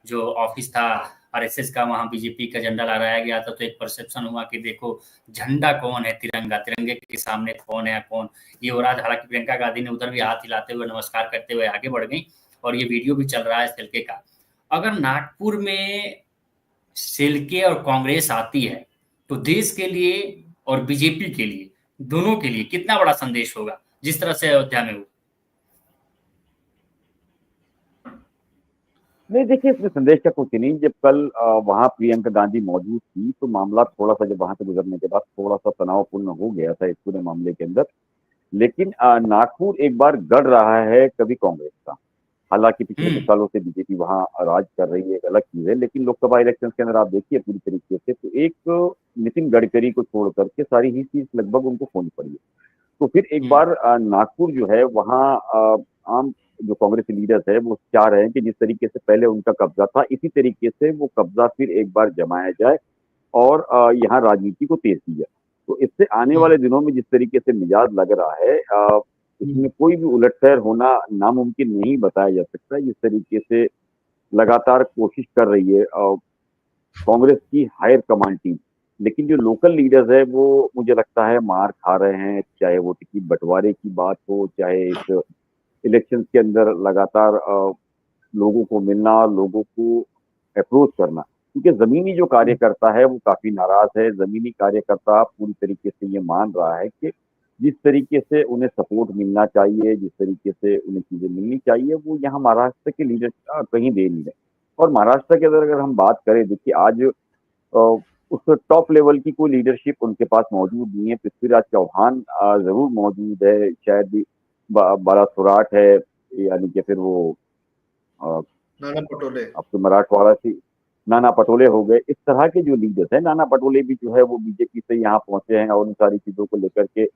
जो ऑफिस था आरएसएस का, वहां बीजेपी का झंडा लहराया गया था। तो एक परसेप्शन हुआ कि देखो झंडा कौन है, तिरंगा, तिरंगे के सामने कौन है कौन, ये हो रहा है। हालांकि प्रियंका गांधी ने उधर भी हाथ हिलाते हुए नमस्कार करते हुए आगे बढ़ गई और ये वीडियो भी चल रहा है सेल्के का। अगर नागपुर में सेल्के और कांग्रेस आती है तो देश के लिए और बीजेपी के लिए, दोनों के लिए कितना बड़ा संदेश होगा, जिस तरह से अयोध्या में हुआ। नहीं, देखिए इसमें संदेश का कुछ नहीं। जब कल वहां प्रियंका गांधी मौजूद थी तो मामला थोड़ा सा, जब वहां से गुजरने के बाद थोड़ा सा तनावपूर्ण हो गया था इस पूरे मामले के अंदर। लेकिन नागपुर एक बार गढ़ रहा है कभी कांग्रेस का। हालांकि पिछले कुछ सालों से बीजेपी वहां राज कर रही है, एक अलग चीज है। लेकिन लोकसभा इलेक्शन के अंदर आप देखिए पूरी तरीके से, तो एक नितिन गडकरी को छोड़ करके सारी ही चीज लगभग उनको खोनी पड़ी है। तो फिर एक बार नागपुर जो है वहाँ आम जो कांग्रेस लीडर्स है वो चाह रहे हैं कि जिस तरीके से पहले उनका कब्जा था, इसी तरीके से वो कब्जा फिर एक बार जमाया जाए और यहाँ राजनीति को तेज की जाए। तो इससे आने वाले दिनों में जिस तरीके से मिजाज लग रहा है, इसमें कोई भी उलटफेर होना नामुमकिन नहीं बताया जा सकता। जिस तरीके से लगातार कोशिश कर रही है कांग्रेस की हायर कमांड टीम, लेकिन जो लोकल लीडर्स है वो मुझे लगता है मार खा रहे हैं। चाहे वो टिकट बंटवारे की बात हो, चाहे इस इलेक्शन के अंदर लगातार लोगों को मिलना, लोगों को अप्रोच करना, क्योंकि जमीनी जो कार्यकर्ता है वो काफी नाराज है। जमीनी कार्यकर्ता पूरी तरीके से ये मान रहा है कि जिस तरीके से उन्हें सपोर्ट मिलना चाहिए, जिस तरीके से उन्हें चीजें मिलनी चाहिए, वो यहाँ महाराष्ट्र के लीडर कहीं दे नहीं रहे। और महाराष्ट्र के अंदर अगर हम बात करें, देखिए आज उस टॉप लेवल की कोई लीडरशिप उनके पास मौजूद नहीं है। पृथ्वीराज चौहान जरूर मौजूद है, शायद बाला सुराट है, यानी कि फिर वो नाना पटोले, अब तो मराठवाड़ा से नाना पटोले हो गए। इस तरह के जो लीडर्स हैं, नाना पटोले भी जो है वो बीजेपी से यहाँ पहुंचे हैं और उन सारी चीजों को लेकर के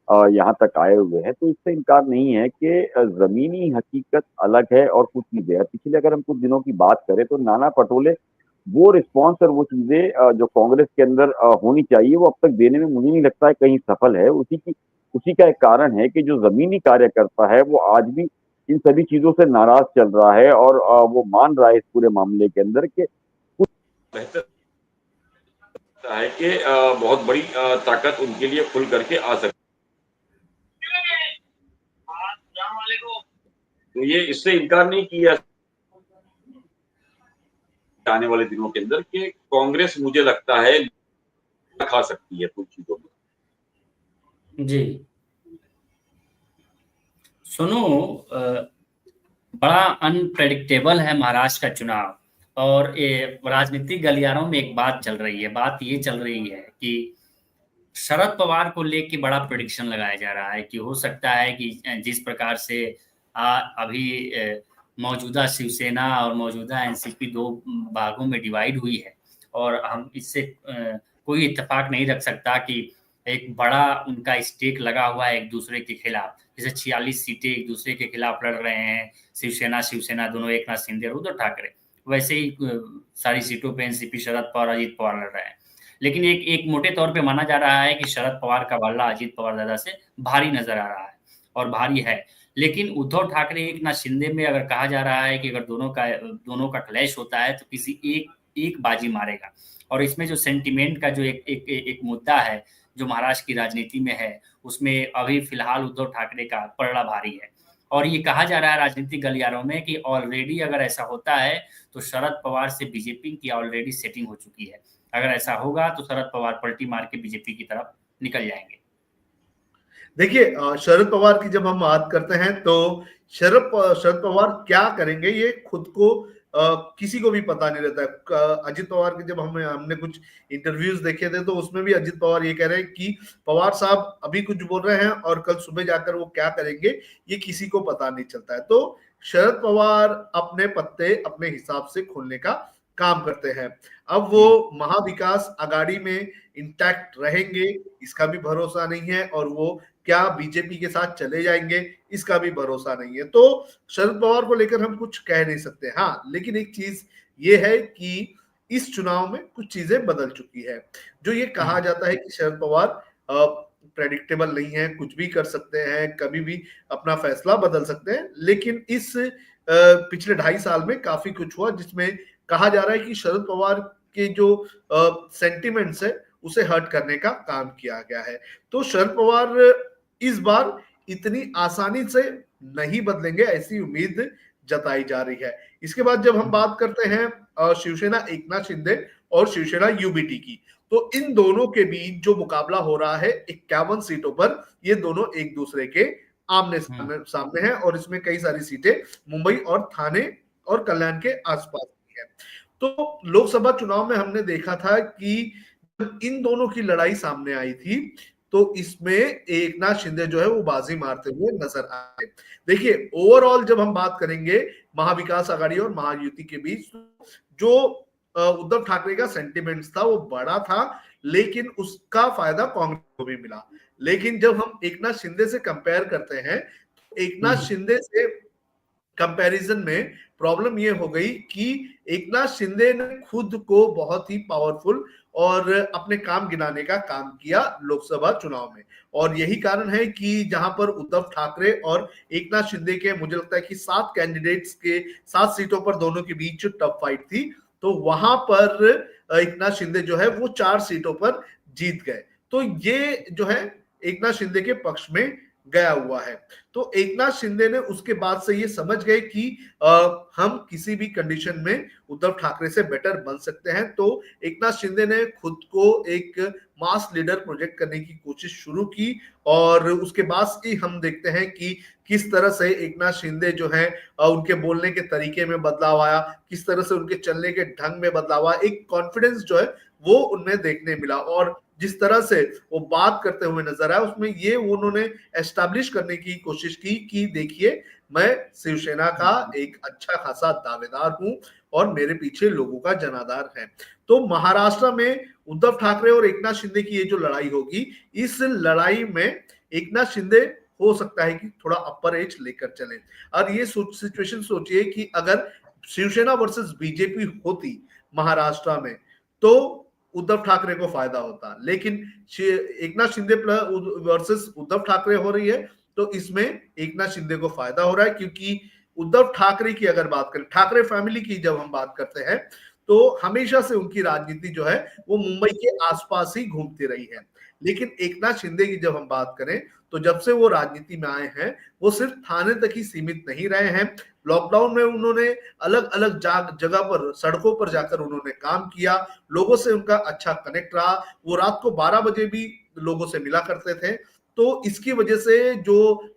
यहाँ तक आए हुए हैं। तो इससे इनकार नहीं है कि जमीनी हकीकत अलग है और कुछ चीजें हैं। पिछले अगर हम कुछ दिनों की बात करें तो नाना पटोले वो रिस्पॉन्स और वो चीजें जो कांग्रेस के अंदर होनी चाहिए वो अब तक देने में मुझे नहीं लगता है कहीं सफल है। उसी का एक कारण है कि जो जमीनी कार्यकर्ता है वो आज भी इन सभी चीजों से नाराज चल रहा है और वो मान रहा है इस पूरे मामले के अंदर कि कुछ बेहतर है कि बहुत बड़ी ताकत उनके लिए खुल करके आ सकती। तो ये इससे इनकार नहीं किया आने वाले दिनों के अंदर कि कांग्रेस मुझे लगता है खा सकती है कुछ चीजों में। जी सुनो, बड़ा अनप्रेडिक्टेबल है महाराष्ट्र का चुनाव। और राजनीतिक गलियारों में एक बात चल रही है, बात ये चल रही है कि शरद पवार को लेके बड़ा प्रेडिक्शन लगाया जा रहा है कि हो सकता है कि जिस प्रकार से अभी मौजूदा शिवसेना और मौजूदा एनसीपी दो भागों में डिवाइड हुई है और हम इससे कोई इत्तेफाक नहीं रख सकता कि एक बड़ा उनका स्टेक लगा हुआ है एक दूसरे के खिलाफ। जैसे 46 सीटें एक दूसरे के खिलाफ लड़ रहे हैं, शिवसेना दोनों, एक नाथ शिंदे और उद्धव ठाकरे, वैसे ही सारी सीटों पे एनसीपी शरद पवार अजीत पवार लड़ रहे हैं। लेकिन एक मोटे तौर पे माना जा रहा है कि शरद पवार का बल्ला अजीत पवार दादा से भारी नजर आ रहा है और भारी है। लेकिन उद्धव ठाकरे एक नाथ शिंदे में अगर कहा जा रहा है कि अगर दोनों का क्लैश होता है तो किसी एक बाजी मारेगा। और इसमें जो सेंटिमेंट का जो एक मुद्दा है जो महाराष्ट्र की राजनीति में है, उसमें अभी फिलहाल उद्धव ठाकरे का पलड़ा भारी है। और ये कहा जा रहा है राजनीतिक गलियारों में कि ऑलरेडी अगर ऐसा होता है तो शरद पवार से बीजेपी की ऑलरेडी सेटिंग हो चुकी है। अगर ऐसा होगा तो शरद पवार पलटी मार के बीजेपी की तरफ निकल जाएंगे। देखिए शरद पवार की जब हम बात करते हैं तो शरद पवार क्या करेंगे ये खुद को किसी को भी पता नहीं रहता है। अजित पवार के जब हमने कुछ इंटरव्यूज देखे थे तो उसमें भी अजित पवार ये कह रहे हैं कि पवार साहब अभी कुछ बोल रहे हैं और कल सुबह जाकर वो क्या करेंगे ये किसी को पता नहीं चलता है। तो शरद पवार अपने पत्ते अपने हिसाब से खोलने का काम करते हैं। अब वो महाविकास आघाड़ी में इंटैक्ट रहेंगे इसका भी भरोसा नहीं है और वो क्या बीजेपी के साथ चले जाएंगे इसका भी भरोसा नहीं है। तो शरद पवार को लेकर हम कुछ कह नहीं सकते। हाँ, लेकिन एक चीज ये है कि इस चुनाव में कुछ चीजें बदल चुकी है। जो ये कहा जाता है कि शरद पवार प्रेडिक्टेबल नहीं है, कुछ भी कर सकते हैं, कभी भी अपना फैसला बदल सकते हैं, लेकिन इस पिछले 2.5 साल में काफी कुछ हुआ जिसमें कहा जा रहा है कि शरद पवार के जो सेंटिमेंट्स है उसे हर्ट करने का काम किया गया है। तो शरद पवार इस बार इतनी आसानी से नहीं बदलेंगे ऐसी उम्मीद जताई जा रही है। इसके बाद जब हम बात करते हैं शिवसेना एकनाथ शिंदे और शिवसेना यूबीटी की, तो इन दोनों के बीच जो मुकाबला हो रहा है 51 सीटों पर, ये दोनों एक दूसरे के आमने सामने हैं और इसमें कई सारी सीटें मुंबई और थाने और कल्याण के आसपास की है। तो लोकसभा चुनाव में हमने देखा था कि इन दोनों की लड़ाई सामने आई थी तो इसमें एकनाथ शिंदे जो है वो बाजी मारते हुए नजर आए। देखिए ओवरऑल जब हम बात करेंगे महाविकास आघाड़ी और महायुति के बीच, जो उद्धव ठाकरे का सेंटिमेंट्स था वो बड़ा था, लेकिन उसका फायदा कांग्रेस को भी मिला। लेकिन जब हम एकनाथ शिंदे से कंपेयर करते हैं, तो एकनाथ शिंदे से कंपैरिजन में प्रॉब्लम ये हो गई कि एकनाथ शिंदे ने खुद को बहुत ही पावरफुल और अपने काम गिनाने का काम किया लोकसभा चुनाव में। और यही कारण है कि जहां पर उद्धव ठाकरे और एकनाथ शिंदे के मुझे लगता है कि 7 कैंडिडेट्स के 7 सीटों पर दोनों के बीच टफ फाइट थी, तो वहां पर एकनाथ शिंदे जो है वो 4 सीटों पर जीत गए। तो ये जो है एकनाथ शिंदे के पक्ष में गया हुआ है। तो एकनाथ शिंदे ने उसके बाद से ये समझ गए कि हम किसी भी कंडीशन में उद्धव ठाकरे से बेटर बन सकते हैं। तो एकनाथ शिंदे ने खुद को एक मास लीडर प्रोजेक्ट करने की कोशिश शुरू की और उसके बाद ही हम देखते हैं कि किस तरह से एकनाथ शिंदे जो है उनके बोलने के तरीके में बदलाव आया, किस तरह से उनके चलने के ढंग में बदलाव आया, एक कॉन्फिडेंस जो है वो उनमें देखने मिला। और जिस तरह से वो बात करते हुए नजर आया उसमें ये उन्होंने एस्टैब्लिश करने की कोशिश की कि देखिए मैं शिवसेना का एक अच्छा खासा दावेदार हूं और मेरे पीछे लोगों का जनाधार है। तो महाराष्ट्र में उद्धव ठाकरे और एकनाथ शिंदे की ये जो लड़ाई होगी, इस लड़ाई में एकनाथ शिंदे हो सकता है कि थोड़ा अपर एज लेकर चले। और ये सिचुएशन सोचिए कि अगर शिवसेना वर्सेस बीजेपी होती महाराष्ट्र में तो उद्धव ठाकरे को फायदा होता, लेकिन एकनाथ शिंदे वर्सेस उद्धव ठाकरे हो रही है तो इसमें एकनाथ शिंदे को फायदा हो रहा है, क्योंकि उद्धव ठाकरे की अगर बात करें, ठाकरे फैमिली की जब हम बात करते हैं, तो हमेशा से उनकी राजनीति जो है वो मुंबई के आसपास ही घूमती रही है। लेकिन एकनाथ शिंदे की जब हम बात करें तो जब से वो राजनीति में आए हैं वो सिर्फ थाने तक ही सीमित नहीं रहे हैं। लॉकडाउन में उन्होंने अलग अलग जगह पर, सड़कों पर जाकर उन्होंने काम किया, लोगों से उनका अच्छा कनेक्ट रहा, वो रात को 12 बजे भी लोगों से मिला करते थे। तो इसकी वजह से जो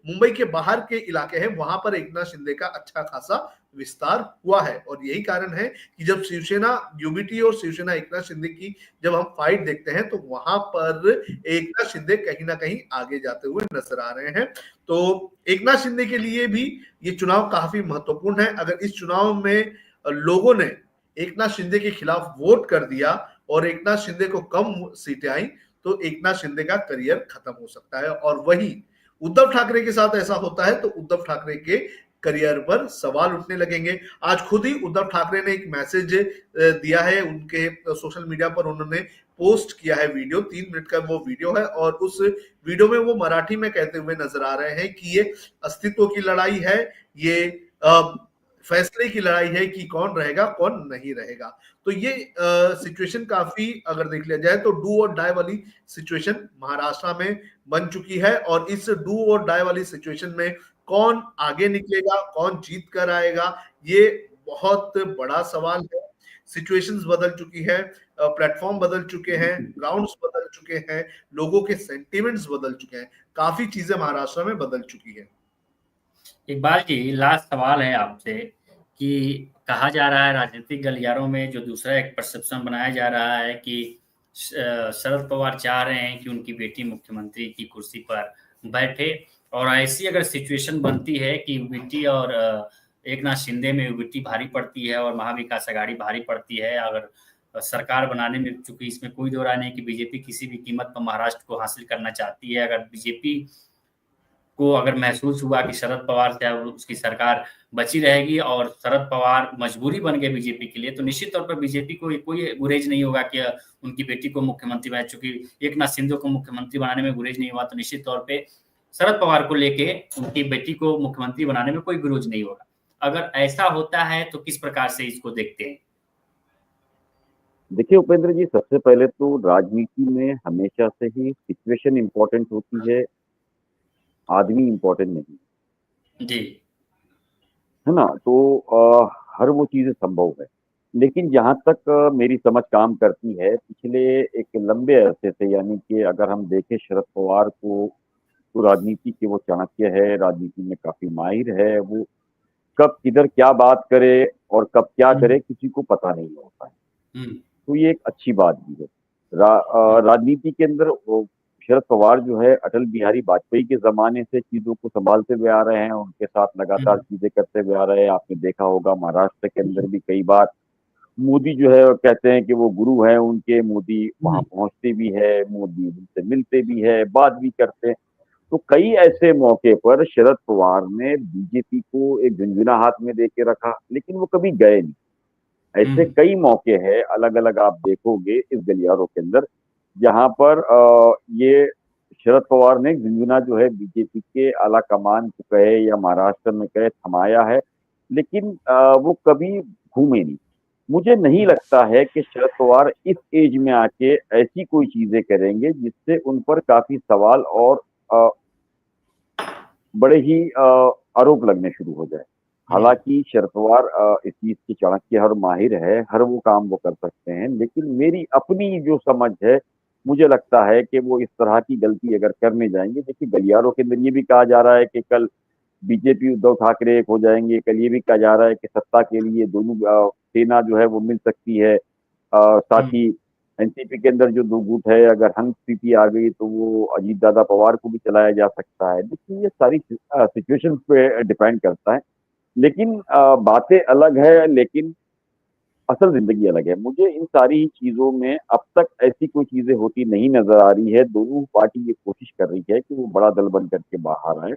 मुंबई के बाहर के इलाके हैं वहां पर एकनाथ शिंदे का अच्छा खासा विस्तार हुआ है। और यही कारण है कि जब शिवसेना यूबीटी और शिवसेना एकनाथ शिंदे की जब हम फाइट देखते हैं तो वहां पर एकनाथ शिंदे कहीं ना कहीं आगे जाते हुए नजर आ रहे हैं। तो एकनाथ शिंदे के लिए भी ये चुनाव काफी महत्वपूर्ण है। अगर इस चुनाव में लोगों ने एकनाथ शिंदे के खिलाफ वोट कर दिया और एकनाथ शिंदे को कम सीटें आई तो एकनाथ शिंदे का करियर खत्म हो सकता है। और वही उद्धव ठाकरे के साथ ऐसा होता है तो उद्धव ठाकरे के करियर पर सवाल उठने लगेंगे। आज खुद ही उद्धव ठाकरे ने एक मैसेज दिया है, उनके सोशल मीडिया पर उन्होंने पोस्ट किया है वीडियो, 3 मिनट का वो वीडियो है और उस वीडियो में वो मराठी में कहते हुए नजर आ रहे हैं कि ये अस्तित्व की लड़ाई है, ये फैसले की लड़ाई है कि कौन रहेगा कौन नहीं रहेगा। तो ये सिचुएशन काफी अगर देख लिया जाए तो डू और डाई वाली सिचुएशन महाराष्ट्र में बन चुकी है। और इस डू और डाई वाली सिचुएशन में कौन आगे निकलेगा, कौन जीत कर आएगा, ये बहुत बड़ा सवाल है। सिचुएशंस बदल चुकी है, प्लेटफॉर्म बदल चुके हैं, ग्राउंड्स बदल चुके हैं, लोगों के सेंटिमेंट्स बदल चुके हैं, काफी चीजें महाराष्ट्र में बदल चुकी है। इकबाल जी, लास्ट सवाल है आपसे कि कहा जा रहा है राजनीतिक गलियारों में, जो दूसरा एक परसेप्शन बनाया जा रहा है कि शरद पवार चाह रहे हैं कि उनकी बेटी मुख्यमंत्री की कुर्सी पर बैठे, और ऐसी अगर सिचुएशन बनती है कि यूबीटी और एकनाथ शिंदे में यूबीटी भारी पड़ती है और महाविकास आघाड़ी भारी पड़ती है, अगर सरकार बनाने में, चूंकि इसमें कोई दो राय नहीं कि बीजेपी किसी भी कीमत पर महाराष्ट्र को हासिल करना चाहती है, अगर बीजेपी को अगर महसूस हुआ कि शरद पवार से अब उसकी सरकार बची रहेगी और शरद पवार मजबूरी बन गए बीजेपी के लिए, तो निश्चित तौर पर बीजेपी को कोई गुरेज नहीं होगा कि उनकी बेटी को मुख्यमंत्री बनाए। चूंकि एकनाथ शिंदे को मुख्यमंत्री बनाने में गुरेज नहीं हुआ, तो निश्चित तौर पे शरद पवार को लेके उनकी बेटी को मुख्यमंत्री बनाने में कोई गुरेज नहीं होगा। अगर ऐसा होता है तो किस प्रकार से इसको देखते हैं? देखिए उपेंद्र जी, सबसे पहले तो राजनीति में हमेशा से ही सिचुएशन इंपॉर्टेंट होती है, आदमी इंपॉर्टेंट नहीं, जी। है ना? तो हर वो चीजें संभव है, लेकिन जहां तक मेरी समझ काम करती है, पिछले एक लंबे अरसे से, यानी कि अगर हम देखें शरद पवार को, तो राजनीति के वो चाणक्य है, राजनीति में काफी माहिर है। वो कब किधर क्या बात करे और कब क्या करे किसी को पता नहीं होता है। तो ये एक अच्छी बात भी है। राजनीति के अंदर शरद पवार जो है अटल बिहारी वाजपेयी के जमाने से चीजों को संभालते हुए आ रहे हैं, उनके साथ लगातार चीजें करते हुए आ रहे हैं। आपने देखा होगा महाराष्ट्र के अंदर भी कई बार मोदी जो है कहते हैं कि वो गुरु हैं उनके, मोदी वहां पहुंचते भी है, मोदी उनसे मिलते भी है, बात भी करते हैं। तो कई ऐसे मौके पर शरद पवार ने बीजेपी को एक झुंझुना हाथ में दे के रखा, लेकिन वो कभी गए नहीं। ऐसे कई मौके हैं अलग अलग, आप देखोगे इस गलियारों के अंदर, जहां पर ये शरद पवार ने झुंझुना जो है बीजेपी के आला कमान को कहे या महाराष्ट्र में कहे थमाया है, लेकिन वो कभी घूमे नहीं। मुझे नहीं लगता है कि शरद पवार इस एज में आके ऐसी कोई चीजें करेंगे जिससे उन पर काफी सवाल और बड़े ही आरोप लगने शुरू हो जाए। हालांकि शरद पवार इस चीज की चाणक्य और माहिर है, हर वो काम वो कर सकते हैं, लेकिन मेरी अपनी जो समझ है, मुझे लगता है कि वो इस तरह की गलती अगर करने जाएंगे, देखिए गलियारों के अंदर ये भी कहा जा रहा है कि कल बीजेपी उद्धव ठाकरे एक हो जाएंगे, कल ये भी कहा जा रहा है कि सत्ता के लिए दोनों सेना जो है वो मिल सकती है। साथ ही एनसीपी के अंदर जो दो गुट है, अगर हंग स्थिति आ गई तो वो अजीत दादा पवार को भी चलाया जा सकता है। देखिए ये सारी सिचुएशन पे डिपेंड करता है, लेकिन बातें अलग है, लेकिन असल जिंदगी अलग है। मुझे इन सारी चीजों में अब तक ऐसी कोई चीजें होती नहीं नजर आ रही है। दोनों पार्टी ये कोशिश कर रही है कि वो बड़ा दल बन करके बाहर आए,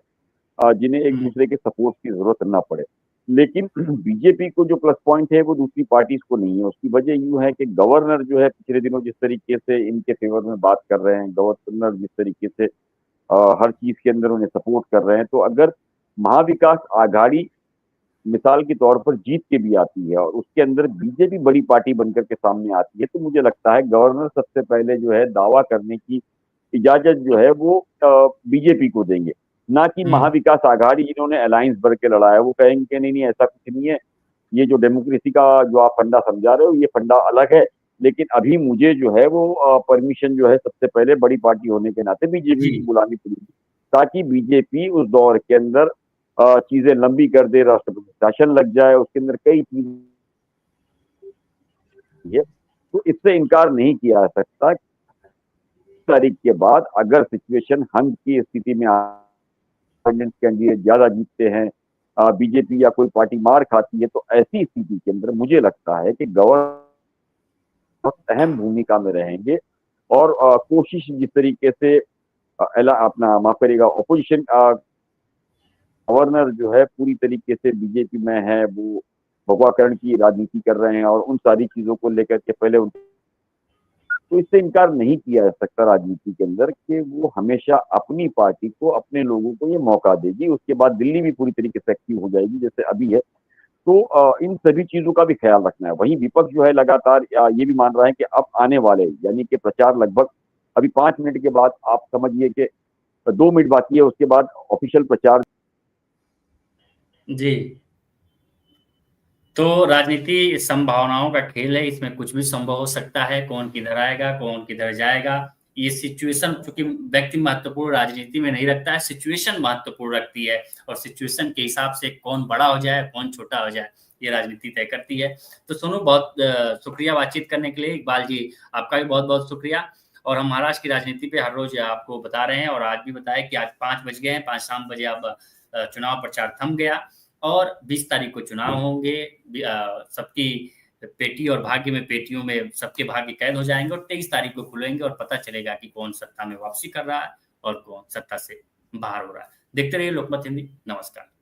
जिन्हें एक दूसरे के सपोर्ट की जरूरत न पड़े। लेकिन बीजेपी को जो प्लस पॉइंट है वो दूसरी पार्टीज को नहीं है। उसकी वजह यूं है कि गवर्नर जो है पिछले दिनों जिस तरीके से इनके फेवर में बात कर रहे हैं, गवर्नर जिस तरीके से हर चीज के अंदर उन्हें सपोर्ट कर रहे हैं, तो अगर महाविकास आघाड़ी मिसाल के तौर पर जीत के भी आती है और उसके अंदर बीजेपी बड़ी पार्टी बनकर के सामने आती है, तो मुझे लगता है गवर्नर सबसे पहले जो है दावा करने की इजाजत जो है वो बीजेपी को देंगे, ना कि महाविकास आघाड़ी जिन्होंने अलायंस भर के लड़ा है। वो कहेंगे कि नहीं नहीं ऐसा कुछ नहीं है, ये जो डेमोक्रेसी का जो आप फंडा समझा रहे हो ये फंडा अलग है, लेकिन अभी मुझे जो है वो परमिशन जो है सबसे पहले बड़ी पार्टी होने के नाते बीजेपी की बुलानी पड़ेगी, ताकि बीजेपी उस दौर के अंदर चीजें लंबी कर दे, राष्ट्रपति शासन लग जाए, उसके अंदर कई चीजें, तो इससे इनकार नहीं किया जा सकता। तारीख के बाद अगर सिचुएशन हंग की स्थिति में कैंडिडेट ज्यादा जीतते हैं, बीजेपी या कोई पार्टी मार खाती है, तो ऐसी स्थिति के अंदर मुझे लगता है कि गवर्नर अहम भूमिका में रहेंगे और कोशिश जिस तरीके से अपना माफ करिएगा ऑपोजिशन गवर्नर जो है पूरी तरीके से बीजेपी में है, वो भगवाकरण की राजनीति कर रहे हैं और उन सारी चीजों को लेकर के पहले तो इससे इनकार नहीं किया जा सकता राजनीति के अंदर कि वो हमेशा अपनी पार्टी को, अपने लोगों को ये मौका देगी। उसके बाद दिल्ली भी पूरी तरीके से एक्टिव हो जाएगी जैसे अभी है। तो इन सभी चीजों का भी ख्याल रखना है। वहीं विपक्ष जो है लगातार ये भी मान रहा है कि अब आने वाले यानी कि प्रचार लगभग अभी 5 मिनट के बाद, आप समझिए कि 2 मिनट बाकी है, उसके बाद ऑफिशियल प्रचार। जी, तो राजनीति संभावनाओं का खेल है, इसमें कुछ भी संभव हो सकता है। कौन किधर आएगा, कौन किधर जाएगा, ये सिचुएशन, क्योंकि व्यक्ति महत्वपूर्ण राजनीति में नहीं रखता है, सिचुएशन महत्वपूर्ण रखती है और सिचुएशन के हिसाब से कौन बड़ा हो जाए, कौन छोटा हो जाए, ये राजनीति तय करती है। तो सोनू, बहुत शुक्रिया बातचीत करने के लिए। इकबाल जी, आपका भी बहुत बहुत शुक्रिया। और हम महाराष्ट्र की राजनीति पे हर रोज आपको बता रहे हैं और आज भी बताया कि आज 5 बज गए हैं, 5 शाम बजे अब चुनाव प्रचार थम गया और 20 तारीख को चुनाव होंगे। सबकी पेटी और भाग्य में, पेटियों में सबके भाग्य कैद हो जाएंगे और 23 तारीख को खुलेंगे और पता चलेगा कि कौन सत्ता में वापसी कर रहा है और कौन सत्ता से बाहर हो रहा है। देखते रहिए लोकमत हिंदी। नमस्कार।